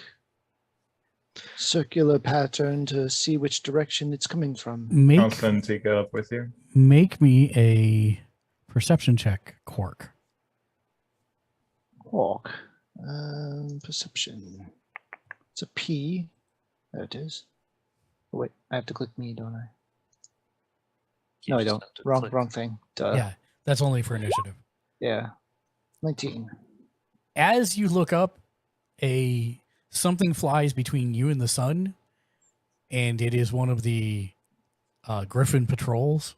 circular pattern to see which direction it's coming from? I'll send Tika up with you. Make me a perception check, Quark. Walk. Perception. It's a P. There it is. Oh, wait, I have to click me, don't I? You No, I just don't. have to Wrong, click. wrong thing. Duh. Yeah, that's only for initiative. Yeah. 19. As you look up, something flies between you and the sun, and it is one of the Griffin patrols.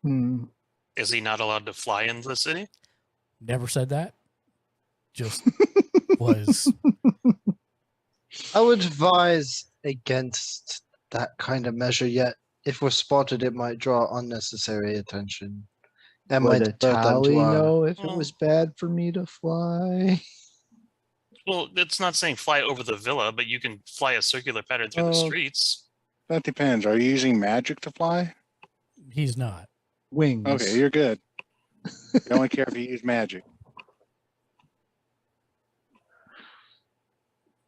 Hmm. Is he not allowed to fly in the city? Never said that. Just was. I would advise against that kind of measure, yet if we're spotted, it might draw unnecessary attention. And Would might a divert them to tally our... know if it was bad for me to fly? Well, it's not saying fly over the villa, but you can fly a circular pattern through the Oh. streets. That depends. Are you using magic to fly? He's not. Wings. Okay, you're good. I only care if you use magic.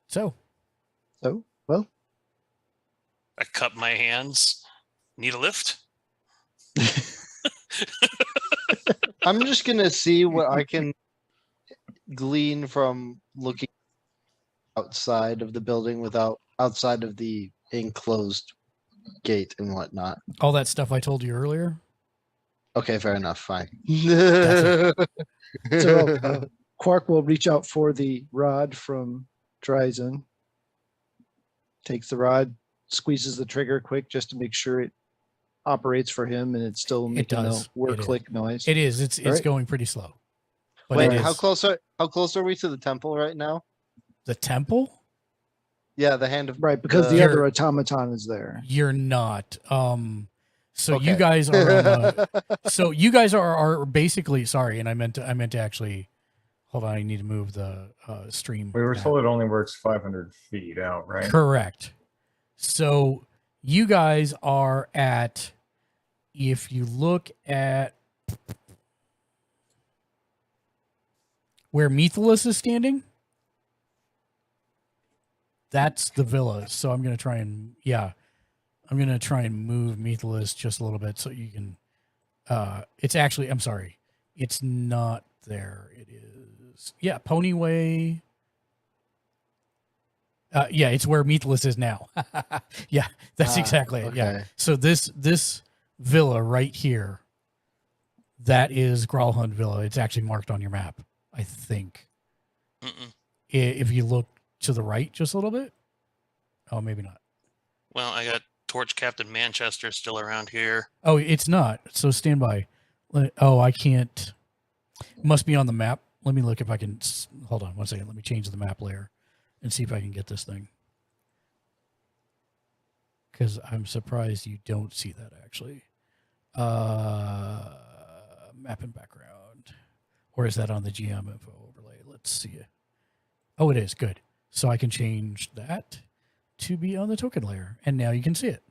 So, Well, I cup my hands. Need a lift? I'm just gonna see what I can glean from looking outside of the building without outside of the enclosed gate and whatnot. all that stuff I told you earlier. Okay, fair enough. Fine. so Quark will reach out for the rod from Dryzen. Takes the rod, squeezes the trigger quick just to make sure it operates for him, and it's still making a does. work It is. click noise. It is. It's Right. going pretty slow. But Wait, it how is. close are we to the temple right now? The temple? Yeah, the hand of Right, because the You're- other automaton is there. You're not. So you Okay. guys are on the, so you guys are basically sorry, and I meant to actually hold on, I need to move the stream. We were back. told it only works 500 feet out, right? Correct. So you guys are at, if you look at where Methelus is standing, that's the villa. So I'm going to try and, I'm going to try and move Methelus just a little bit so you can, it's actually, I'm sorry, it's not there. It is, Ponyway. Yeah, it's where Methelus is now. Yeah, that's exactly it. Yeah. okay. So this villa right here, that is Growlhund Villa. It's actually marked on your map, I think. Mm-mm. If you look to the right just a little bit. Oh, maybe not. Well, I got Torch Captain Manchester still around here. Oh, it's not. So stand by. Oh, I can't. Must be on the map. Let me look if I can. Hold on 1 second. Let me change the map layer and see if I can get this thing. Because I'm surprised you don't see that actually. Map and background. Or is that on the GM info overlay? Let's see it. Oh, it is. Good. So I can change that to be on the token layer. And now you can see it.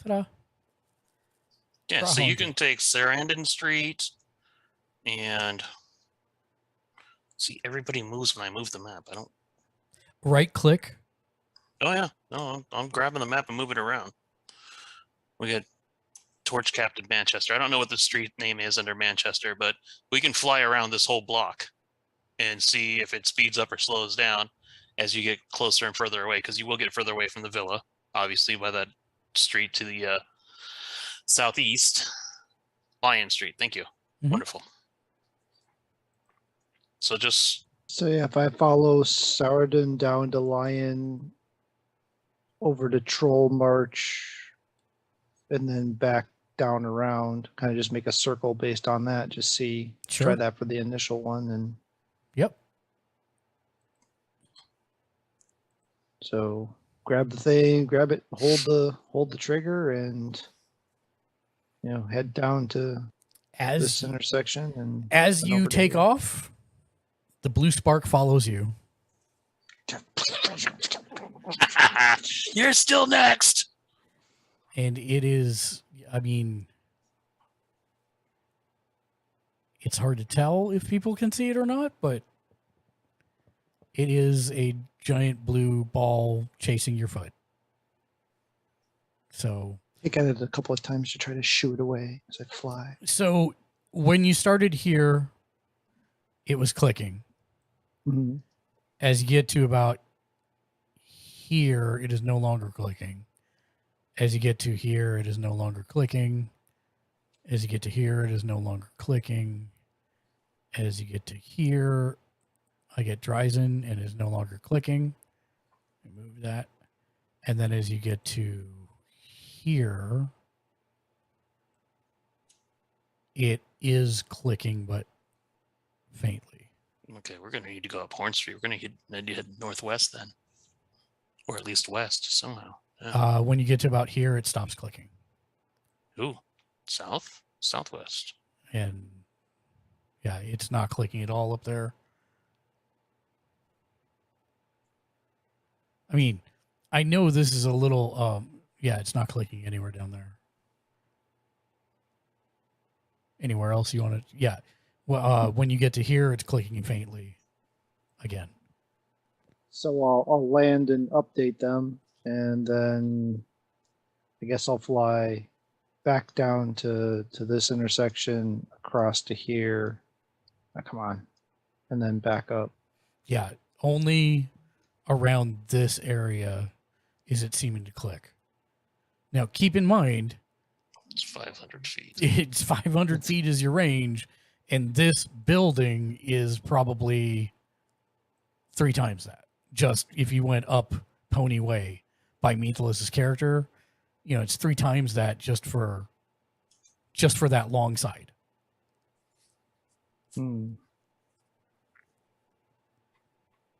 Ta-da. Yeah, so you Growlhund. can take Sarandon Street and see everybody moves when I move the map. I don't. Right click. Oh yeah, no, I'm grabbing the map and moving it around. We got Torch Captain Manchester. I don't know what the street name is under Manchester, but we can fly around this whole block and see if it speeds up or slows down as you get closer and further away, because you will get further away from the villa, obviously, by that street to the southeast. Lion Street. Thank you. Mhm. Wonderful. So just So yeah, if I follow Saradin down to Lion, over to Troll March, and then back down around, kind of just make a circle based on that. Just see, Sure. try that for the initial one, and Yep. so grab the thing, grab it, hold the trigger, and head down to this As intersection. And as and you over to take here. off, the blue spark follows you. you're still next. And it is, I mean, it's hard to tell if people can see it or not, but it is a giant blue ball chasing your foot. So Take at it a couple of times to try to shoo it away as I fly. So when you started here, it was clicking. Mhm. As you get to about here, it is no longer clicking. As you get to here, it is no longer clicking. As you get to here, it is no longer clicking. As you get to here, I get Dryzen and it is no longer clicking. Move that. And then as you get to here, It is clicking, but faintly. Okay, we're gonna need to go up Horn Street. We're gonna need to head northwest then, or at least west somehow. Yeah. When you get to about here, it stops clicking. Ooh, southwest. And yeah, it's not clicking at all up there. I mean, I know this is a little, yeah, it's not clicking anywhere down there. Anywhere else you want to, yeah. Well, when you get to here, it's clicking faintly again. So I'll land and update them, and then I guess I'll fly back down to this intersection, across to here. Oh, come on. And then back up. Yeah, only around this area is it seeming to click. Now, keep in mind, It's 500 feet. it's 500 feet is your range, and this building is probably 3 times that. Just if you went up Pony Way by Meathless's character, you know, it's 3 times that just for that long side.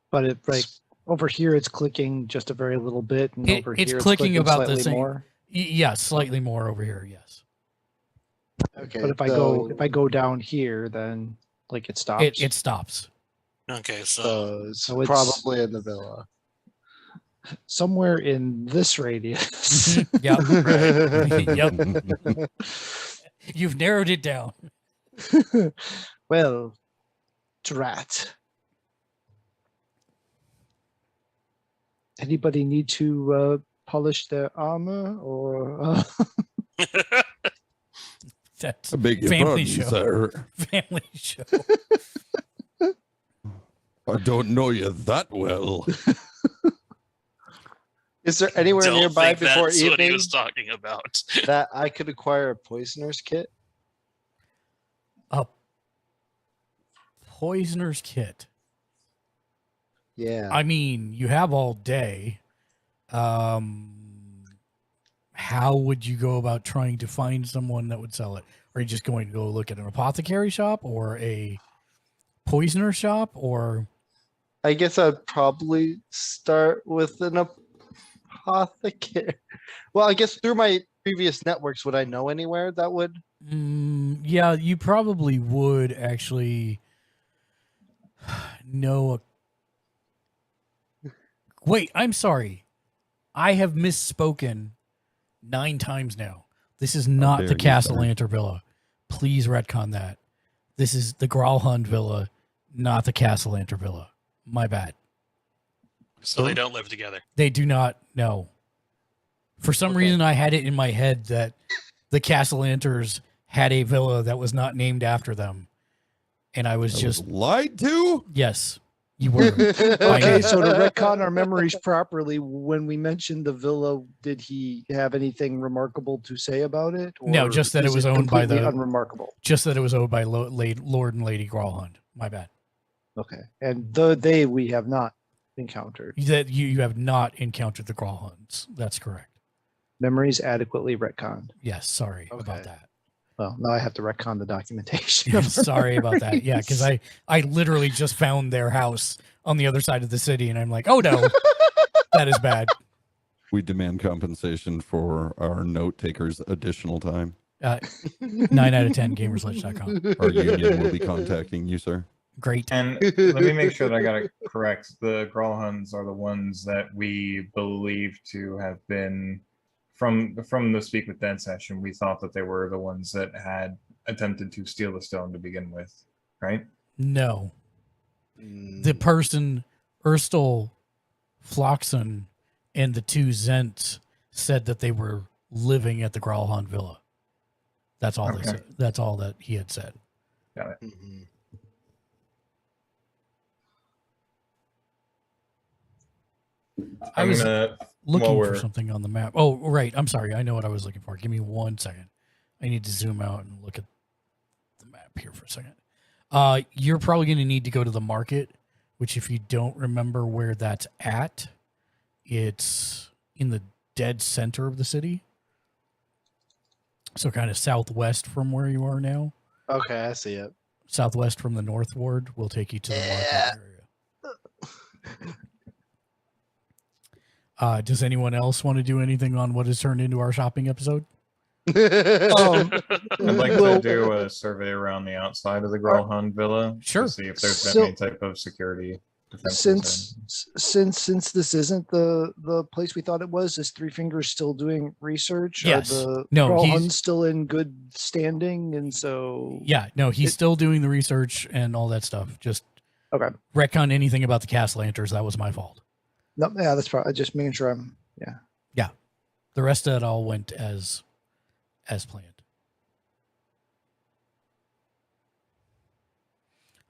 But it like over here, it's clicking just a very little bit, and over It's here, clicking about the slightly same. more. Yes, slightly more over here. Yes, Okay. But if I go down here, then like it stops. it stops. Okay, so it's So it's- probably in the villa. somewhere in this radius. Yep. Yep. You've narrowed it down. Well, drat. Anybody need to polish their armor or? That's I beg your family pardon, show. sir. Family show. I don't know you that well. Is there anywhere don't nearby think before that's what he evening was talking about. that I could acquire a poisoner's kit? A poisoner's kit. Yeah. I mean, you have all day. How would you go about trying to find someone that would sell it? Are you just going to go look at an apothecary shop or a poisoner shop, or? I guess I'd probably start with an apothecary. Well, I guess through my previous networks, would I know anywhere that would? Yeah, you probably would actually know a... Wait, I'm sorry. I have misspoken 9 times now. This is not dare the you, Castle sir. Lanter Villa. Please retcon that. This is the Gralhund Villa, not the Castle Lanter Villa. My bad. So they don't live together. They do not know. For some reason, I had it in my head that the Castellanters had a villa that was not named after them. And I was just lied to? Yes, you were. Okay, so to retcon our memories properly, when we mentioned the villa, did he have anything remarkable to say about it? No, or just that it is was owned by completely the unremarkable. Just that it was owned by Lord and Lady Gralhund. My bad. Okay, and we have not encountered. That you have not encountered the Gralhunds. That's correct. Memories adequately retconned. Yes, sorry about that. Well, now I have to retcon the documentation. Sorry about that. Yeah, because I literally just found their house on the other side of the city, and I'm like, oh no, that is bad. We demand compensation for our note takers' additional time. 9 out of 10 gamersledge.com. Our union will be contacting you, sir. Great. And let me make sure that I got it correct. The Gralhunds are the ones that we believe to have been from the Speak with Dead session. We thought that they were the ones that had attempted to steal the stone to begin with, right? No. The person, Erstal Floxen, and the 2 Zents said that they were living at the Gralhund Villa. That's all they said. That's all that he had said. Got it. I was looking while for we're- something on the map. Oh, right. I'm sorry. I know what I was looking for. Give me 1 second. I need to zoom out and look at the map here for a second. You're probably going to need to go to the market, which if you don't remember where that's at, it's in the dead center of the city. So kind of southwest from where you are now. Okay, I see it. Southwest from the North Ward will take you to the market area. Does anyone else want to do anything on what has turned into our shopping episode? Um, I'd like well, to do a survey around the outside of the Gralhund Villa Sure. to see if there's been So- any type of security defenses. since this isn't the place we thought it was, is Three Fingers still doing research? Yes. Are the No, Gralhunds he's- still in good standing, and so Yeah, no, he's still doing the research and all that stuff. Just okay. retcon anything about the cast lanterns. That was my fault. No, yeah, that's probably just making sure I'm Yeah, the rest of it all went as planned.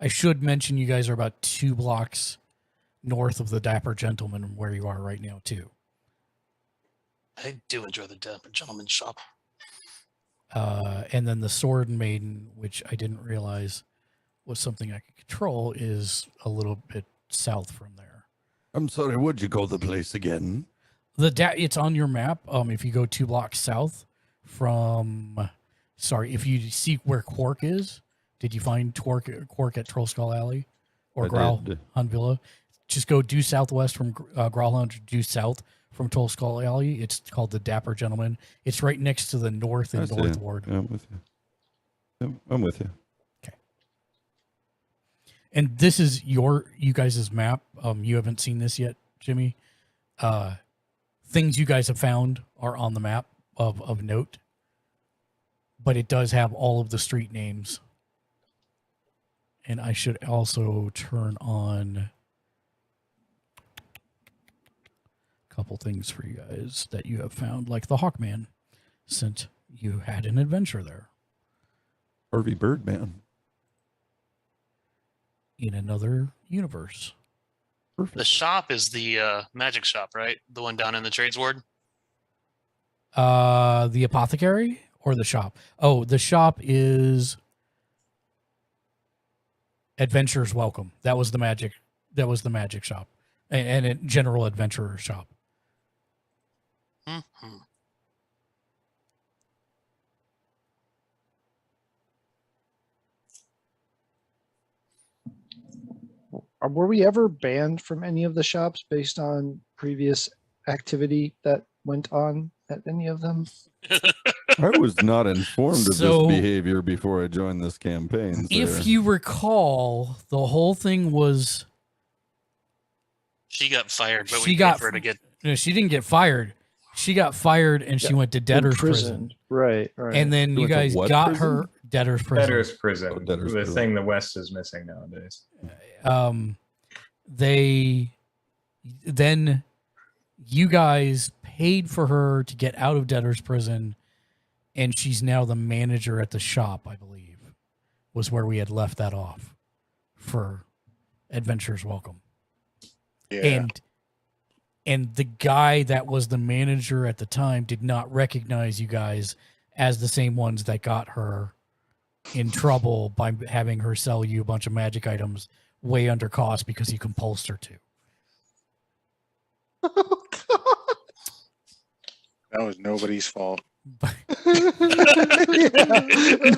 I should mention you guys are about 2 blocks north of the Dapper Gentleman where you are right now too. I do enjoy the gentleman's shop. And then the Sword Maiden, which I didn't realize was something I could control, is a little bit south from there. I'm sorry, what'd you call the place again? It's on your map. If you go 2 blocks south from, if you see where Quark is, did you find Quark at Troll Skull Alley or I Growl did. Hunt Villa? Just go due southwest from Growl Hunt, due south from Troll Skull Alley. It's called the Dapper Gentleman. It's right next to the North I and see North it. Ward. Yeah, I'm with you. Yeah, I'm with you. And this is you guys' map. You haven't seen this yet, Jimmy. Things you guys have found are on the map of note, but it does have all of the street names. And I should also turn on a couple things for you guys that you have found, like the Hawkman, since you had an adventure there Harvey Birdman. in another universe. The shop is the magic shop, right? The one down in the trades ward. The apothecary or the shop? Oh, the shop is Adventurers Welcome. That was the magic shop, and a general adventurer shop. Mm-hmm. Were we ever banned from any of the shops based on previous activity that went on at any of them? I was not informed of So- this behavior before I joined this campaign. If sir. you recall, the whole thing was She got fired, but She we got- paid for her to get. no, she didn't get fired. She got fired and she went to debtor's prison. Imprisoned. Right. And then She you went to guys what got prison? her debtor's prison. Debtor's prison. Oh, debtor's the prison. thing the West is missing nowadays. Then you guys paid for her to get out of debtor's prison, and she's now the manager at the shop, I believe, was where we had left that off for Adventurers Welcome. Yeah. And the guy that was the manager at the time did not recognize you guys as the same ones that got her in trouble by having her sell you a bunch of magic items way under cost because you compulsed her to. That was nobody's fault.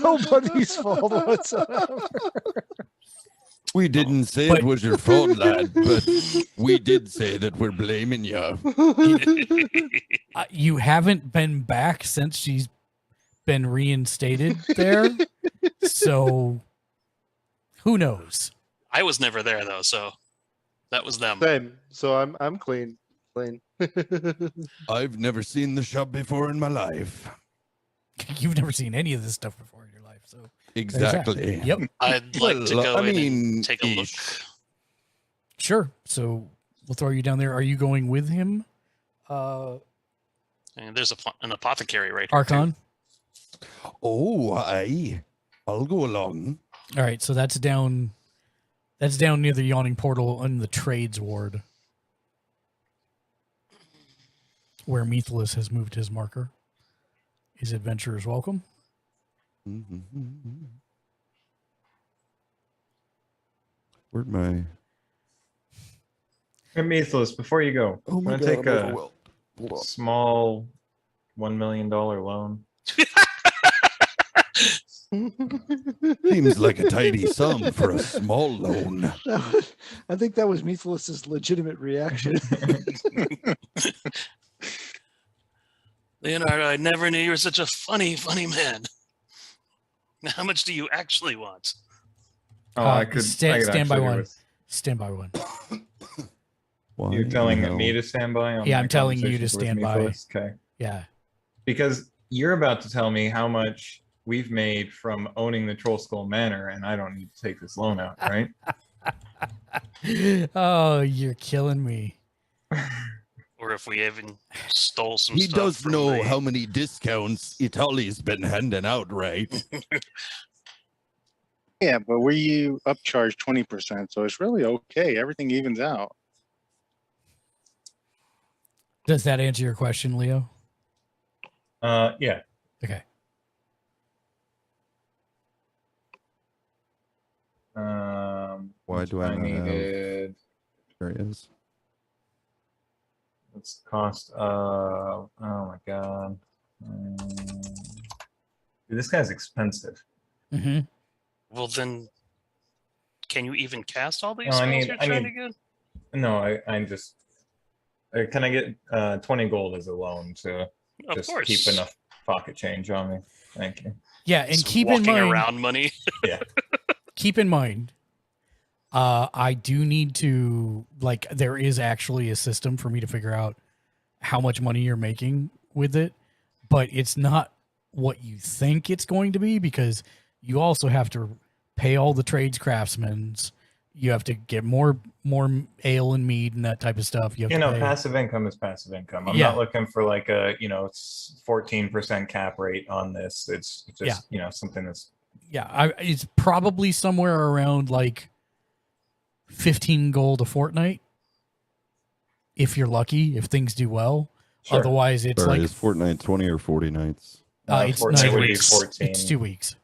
Nobody's fault whatsoever. We didn't say But- it was your fault, lad, but we did say that we're blaming you. You haven't been back since she's been reinstated there. So who knows? I was never there though, so that was them. Same. So I'm clean. Clean. I've never seen the shop before in my life. You've never seen any of this stuff before in your life. So there's that. Exactly. Yep. I'd like to Well, go I in mean, and take a look. ish. Sure. So we'll throw you down there. Are you going with him? And there's an apothecary right here. Archon. Oh, aye. I'll go along. All right, so that's down near the yawning portal in the trades ward, where Methelus has moved his marker. His adventurers welcome. Where'd my... Hey, Methelus, before you go, Oh my I'm god, gonna take I'm a overwhelmed. Hold on. small $1 million loan. Seems like a tidy sum for a small loan. I think that was Meathless's legitimate reaction. Leonardo, I never knew you were such a funny man. How much do you actually want? Oh, I could stand by actually do one. with- Stand by one. Why You're in telling hell? me to stand by? On Yeah, my I'm telling you to conversations with stand by. Meathless? Okay. Yeah. Because you're about to tell me how much we've made from owning the Troll Skull Manor, and I don't need to take this loan out, right? Oh, you're killing me. Or if we even stole some He stuff does from know the- how many discounts Italy's been handing out, right? Yeah, but we upcharge 20%, so it's really okay. Everything evens out. Does that answer your question, Leo? Yeah. Okay. Why do I not have needed? areas? What's the cost of? Oh my god. Dude, this guy's expensive. Mm-hmm. Well, then, can you even cast all these No, I spells need- you're I trying need- to get? No, I'm just. Can I get 20 gold as a loan to Of just course. keep enough pocket change on me? Thank you. Yeah, and Some keep in walking mind. around money. Yeah. Keep in mind. I do need to there is actually a system for me to figure out how much money you're making with it, but it's not what you think it's going to be because you also have to pay all the trades craftsmen. You have to get more ale and mead and that type of stuff. You have to pay. Passive income is passive income. I'm Yeah. not looking for like a 14% cap rate on this. It's just something that's Yeah, it's probably somewhere around 15 gold a fortnight. If you're lucky, if things do well. Sure. Otherwise, it's Sorry, is Fortnite 20 or 40 nights? it's Fortnite 9 would be weeks. 14. It's 2 weeks.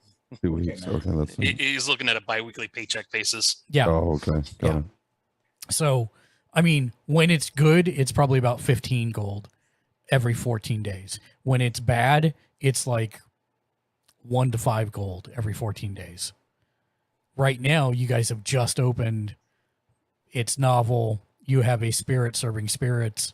2 weeks. Okay, that's He's looking at a bi-weekly paycheck basis. Yeah. Oh, okay. Got it. So, I mean, when it's good, it's probably about 15 gold every 14 days. When it's bad, it's 1 to 5 gold every 14 days. Right now, you guys have just opened. It's novel. You have a spirit serving spirits.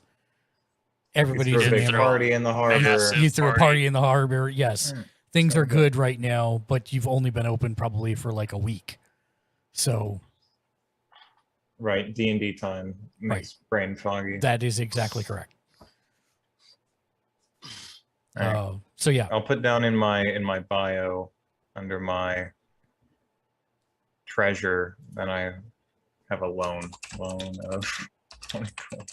Everybody's threw a big enamored. party in the harbor. Massive You threw a party. party in the harbor. Yes. Things so are good. good right now, but you've only been open probably for a week. So Right, D&D time makes brain foggy. that is exactly correct. All right. So yeah, I'll put down in my bio under my treasure, then I have a loan of 20 gold.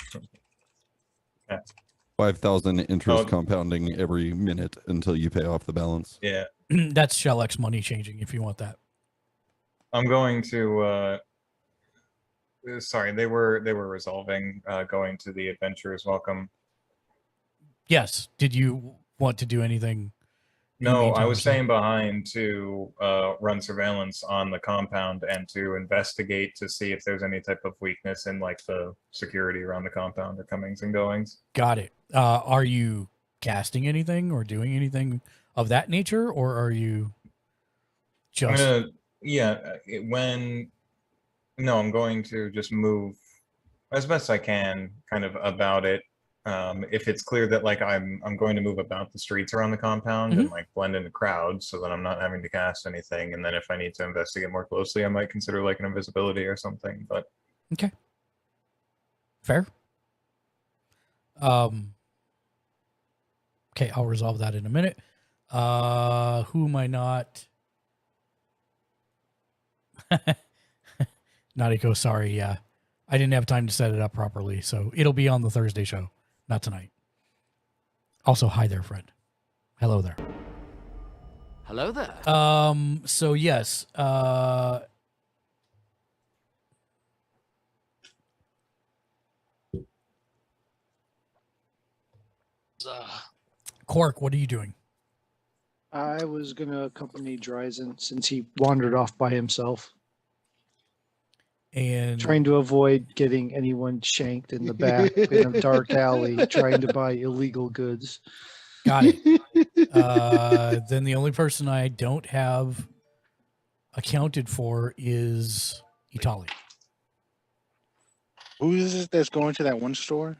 5,000 interest Oh. compounding every minute until you pay off the balance. Yeah, that's Shell X money changing if you want that. I'm going to. Sorry, they were resolving going to the Adventurers Welcome. Yes. Did you want to do anything? in the No, I meantime was or something? staying behind to run surveillance on the compound and to investigate to see if there's any type of weakness in the security around the compound or comings and goings. Got it. Are you casting anything or doing anything of that nature, or are you I'm just gonna, I'm going to just move as best I can kind of about it. If it's clear that I'm going to move about the streets around the compound and blend into crowds so that I'm not having to cast anything. And then if I need to investigate more closely, I might consider an invisibility or something, but okay? Fair. Okay, I'll resolve that in a minute. Who am I not? Nautico, sorry, yeah. I didn't have time to set it up properly, so it'll be on the Thursday show, not tonight. Also, hi there, friend. Hello there. Hello there. So yes, Quark, what are you doing? I was going to accompany Dryzen since he wandered off by himself, And trying to avoid getting anyone shanked in the back in a dark alley trying to buy illegal goods. Got it. Then the only person I don't have accounted for is Italy. Who is it that's going to that one store?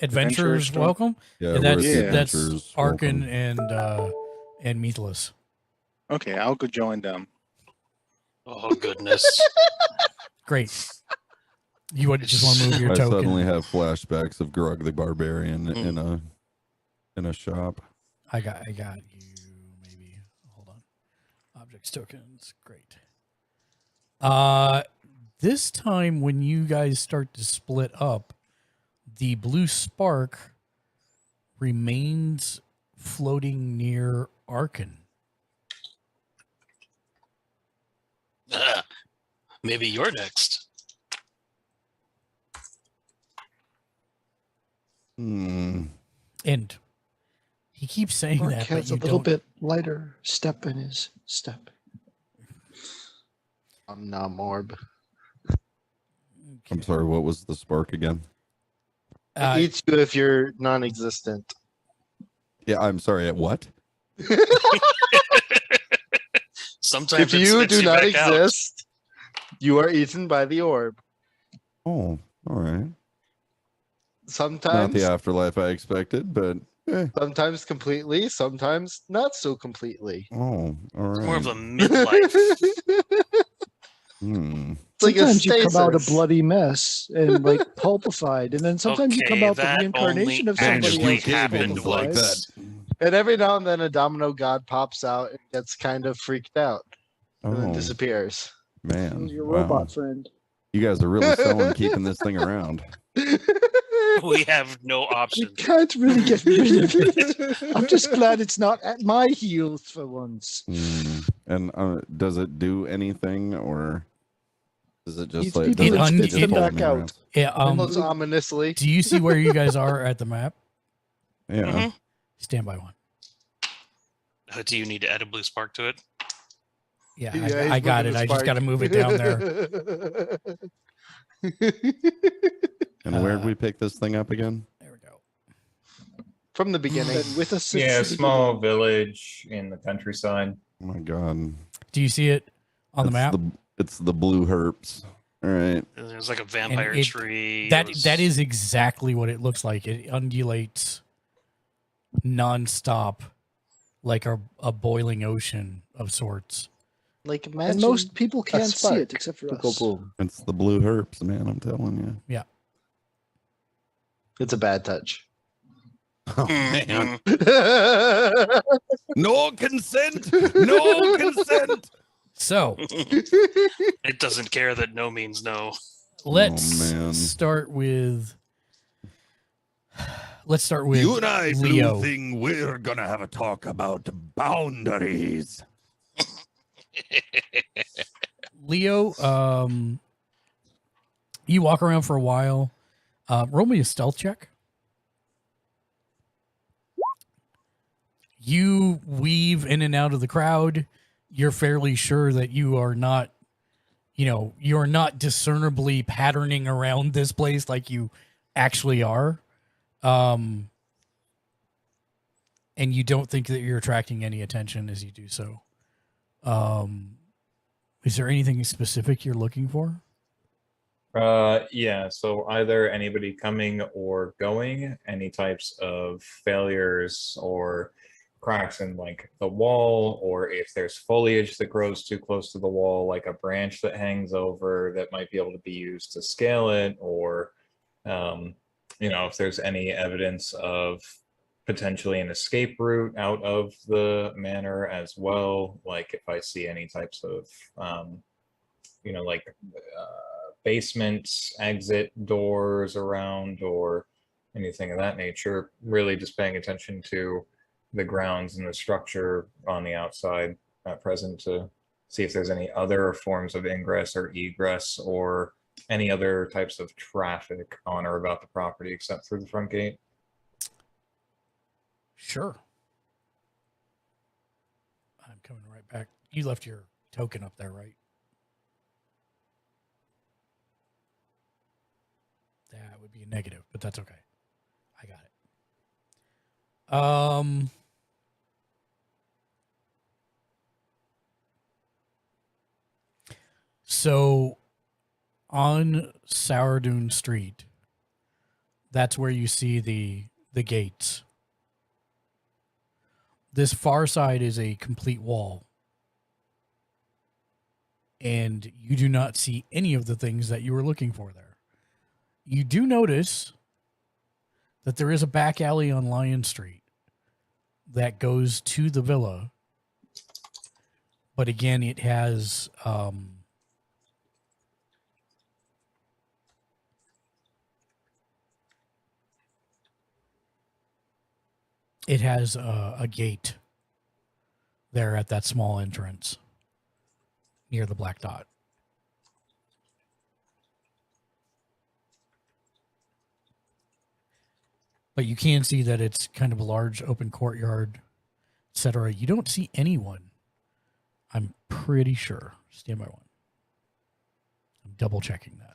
Adventurers store? welcome. Yeah, And we're at the that's Adventurers Arkin welcome. and Meathless. Okay, I'll go join them. Oh goodness. Great. You would just want to move your I token. suddenly have flashbacks of Grug the Barbarian in a shop. I got you. Maybe hold on. Objects tokens. Great. This time when you guys start to split up, the blue spark remains floating near Arkin. Maybe you're next. Hmm. And he keeps saying Mark that, but has a you little don't. bit lighter step in his step. I'm not Morb. I'm sorry, what was the spark again? It eats you if you're non-existent. Yeah, I'm sorry, at what? Sometimes If it you spits do you not back out. exist, you are eaten by the orb. Oh, all right. Not Sometimes, the afterlife I expected, but sometimes completely, sometimes not so completely. oh, all right. It's more of a midlife. It's like a Sometimes you come out a stasis. bloody mess and like pulpified, and then sometimes you come Okay, out the that reincarnation only of somebody actually else. happened like once. that. And every now and then a domino god pops out and gets kind of freaked out and then Oh, disappears. man. Your Wow. robot friend. You guys are really selling keeping this thing around. We have no You option. can't really get rid of it. I'm just glad it's not at my heels for once. And does it do anything, or is it just Eats like people does and it spits just them follow back me out. around? Yeah. Almost ominously. Do you see where you guys are at the map? Yeah. Mhm. Stand by one. Do you need to add a blue spark to it? Yeah, Yeah, I he's got it. moving I the just got to spark. move it down there. And where'd we pick this thing up again? There we go. From the beginning. Been with us since Yeah, the small beginning. village in the countryside. Oh my god. Do you see it on the map? It's the blue herps. All right. There's like a vampire it- tree. That It was- that is exactly what it looks like. It undulates nonstop, like a boiling ocean of sorts. Like imagine And most people a can't see spark. it except for Go us. boom. It's the blue herps, man. I'm telling you. Yeah. It's a bad touch. Oh man. Mhm. No consent. No consent. So It doesn't care that no means no. let's man. start with. You and I, Leo. blue thing, we're gonna have a talk about boundaries. Leo, you walk around for a while. Roll me a stealth check. You weave in and out of the crowd. You're fairly sure that you are not, you're not discernibly patterning around this place like you actually are. And you don't think that you're attracting any attention as you do so. Is there anything specific you're looking for? Yeah, so either anybody coming or going, any types of failures or cracks in like the wall, or if there's foliage that grows too close to the wall, like a branch that hangs over that might be able to be used to scale it, or if there's any evidence of potentially an escape route out of the manor as well, like if I see any types of basement exit doors around or anything of that nature, really just paying attention to the grounds and the structure on the outside at present to see if there's any other forms of ingress or egress or any other types of traffic on or about the property except through the front gate. Sure. I'm coming right back. You left your token up there, right? That would be a negative, but that's okay. I got it. Um. So, on Sourdoon Street, that's where you see the gates. This far side is a complete wall, and you do not see any of the things that you were looking for there. You do notice that there is a back alley on Lion Street that goes to the villa, but again, it has a gate there at that small entrance near the black dot. But you can see that it's kind of a large open courtyard, etc. You don't see anyone. I'm pretty sure. Stand by one. I'm double checking that.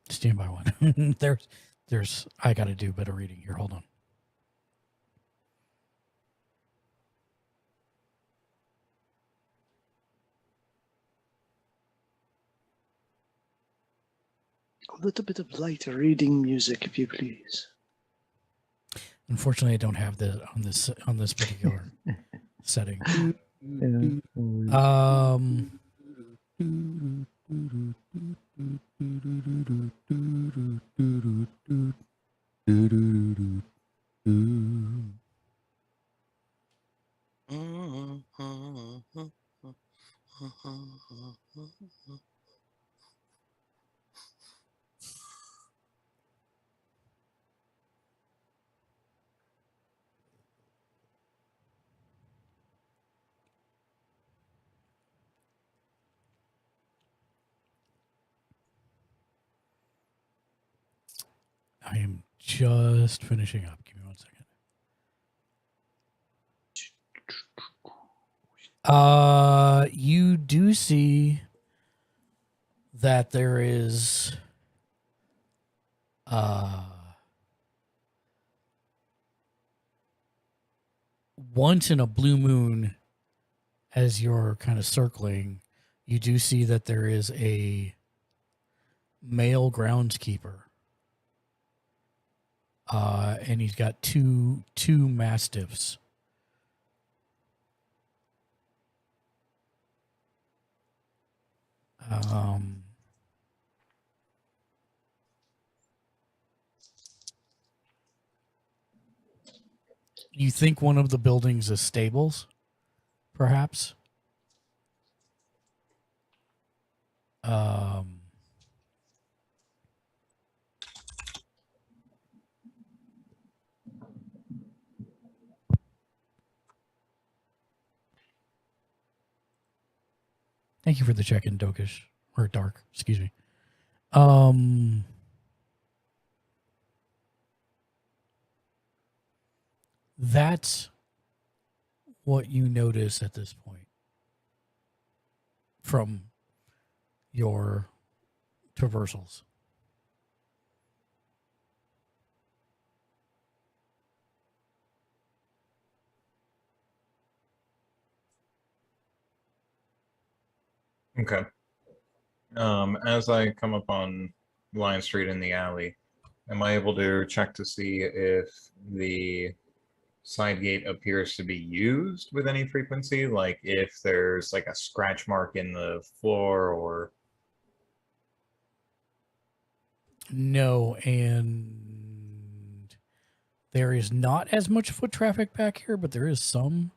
Stand by one. there's I got to do better reading here. Hold on. A little bit of lighter reading music, if you please. Unfortunately, I don't have the on this particular setting. I am just finishing up. Give me 1 second. You do see that there is once in a blue moon, as you're kind of circling, you do see that there is a male groundskeeper. And he's got two mastiffs. You think one of the buildings is stables, perhaps? Thank you for the check-in, Dokish. Or Dark, excuse me. That's what you notice at this point from your traversals. Okay. As I come up on Lion Street in the alley, am I able to check to see if the side gate appears to be used with any frequency? Like if there's like a scratch mark in the floor or... No, and there is not as much foot traffic back here, but there is some.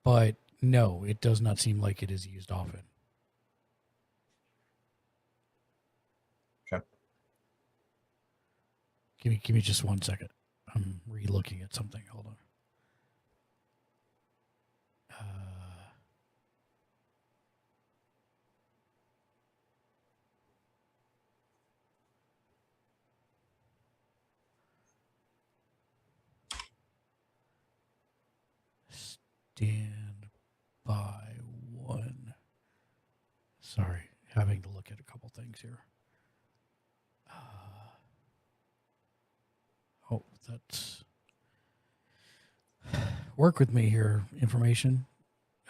But no, it does not seem like it is used often. Okay. Give me just 1 second. I'm re-looking at something. Hold on. Stand by one. Sorry, having to look at a couple things here. Oh, that's work with me here. Information.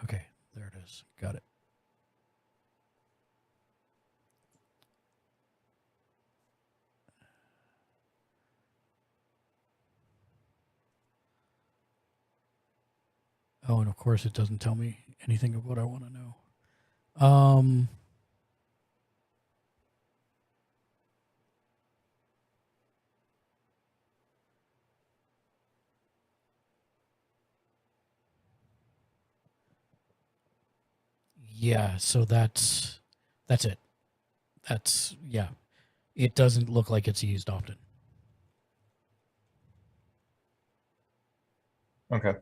Okay, there it is. Got it. Oh, and of course it doesn't tell me anything of what I want to know. Yeah, so that's it. That's yeah. It doesn't look like it's used often. Okay.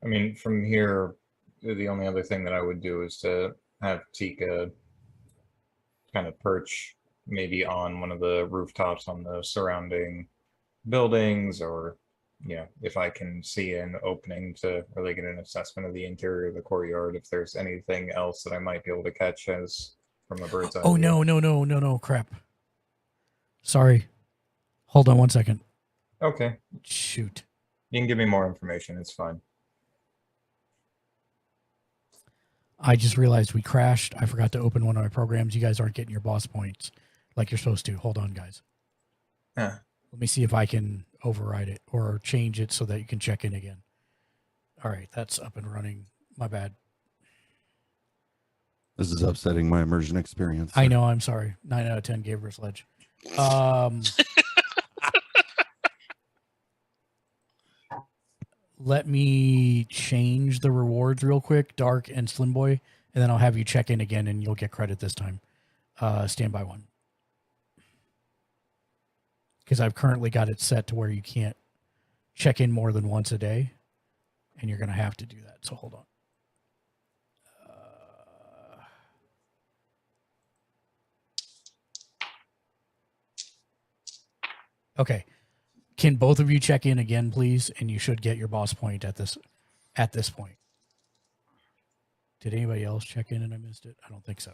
I mean, from here, the only other thing that I would do is to have Tika kind of perch maybe on one of the rooftops on the surrounding buildings, or if I can see an opening to really get an assessment of the interior of the courtyard, if there's anything else that I might be able to catch as from a bird's eye Oh view. no, crap. Sorry. Hold on one second. Okay. Shoot. You can give me more information, it's fine. I just realized we crashed. I forgot to open one of my programs. You guys aren't getting your boss points like you're supposed to. Hold on, guys. Huh. Let me see if I can override it or change it so that you can check in again. All right, that's up and running. My bad. This is upsetting my immersion experience. I know, I'm sorry. 9 out of 10 gave her sledge. Let me change the rewards real quick, Dark and Slim Boy, and then I'll have you check in again and you'll get credit this time. Stand by one. Because I've currently got it set to where you can't check in more than once a day, and you're going to have to do that. So hold on. Okay. Can both of you check in again, please? And you should get your boss point at this point. Did anybody else check in and I missed it? I don't think so.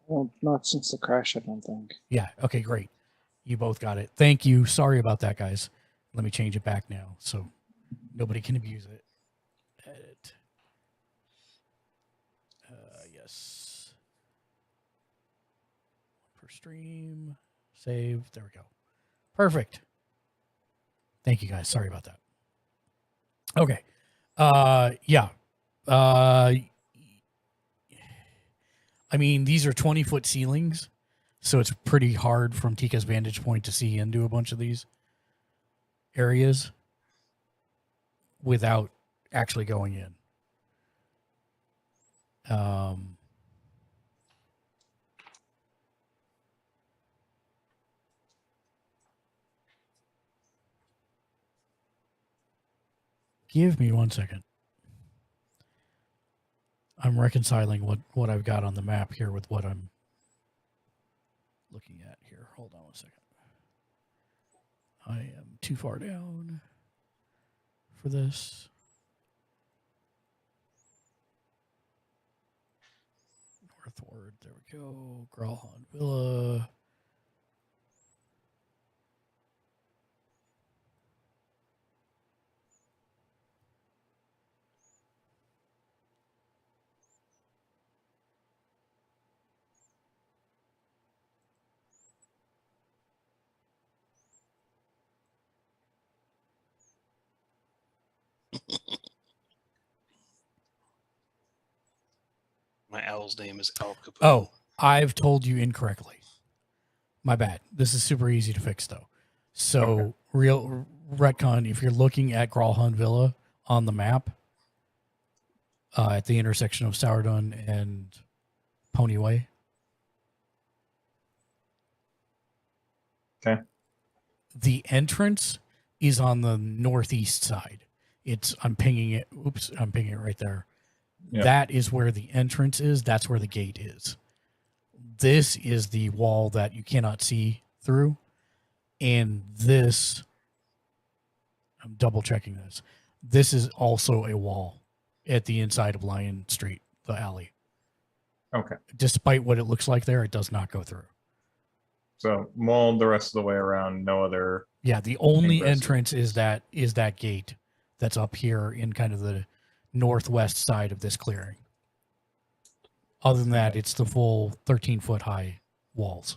Well, not since the crash, I don't think. Yeah. Okay, great. You both got it. Thank you. Sorry about that, guys. Let me change it back now so nobody can abuse it. Edit. Yes. Per stream. Save. There we go. Perfect. Thank you, guys. Sorry about that. Okay. Yeah. I mean, these are 20-foot ceilings, so it's pretty hard from Tika's vantage point to see into a bunch of these areas without actually going in. Give me 1 second. I'm reconciling what I've got on the map here with what I'm looking at here. Hold on 1 second. I am too far down for this. Northward. There we go. Gralhan Villa. My owl's name is Al Capone. Oh, I've told you incorrectly. My bad. This is super easy to fix, though. So, real retcon, if you're looking at Gralhan Villa on the map, at the intersection of Sourdun and Pony Way. Okay. The entrance is on the northeast side. I'm pinging it. Oops, I'm pinging it right there. Yep. That is where the entrance is. That's where the gate is. This is the wall that you cannot see through. And this, I'm double checking this. This is also a wall at the inside of Lion Street, the alley. Okay. Despite what it looks like there, it does not go through. So walled the rest of the way around. No other. Yeah, the only Ingress. entrance is that gate that's up here in kind of the northwest side of this clearing. Other than that, it's the full 13-foot high walls.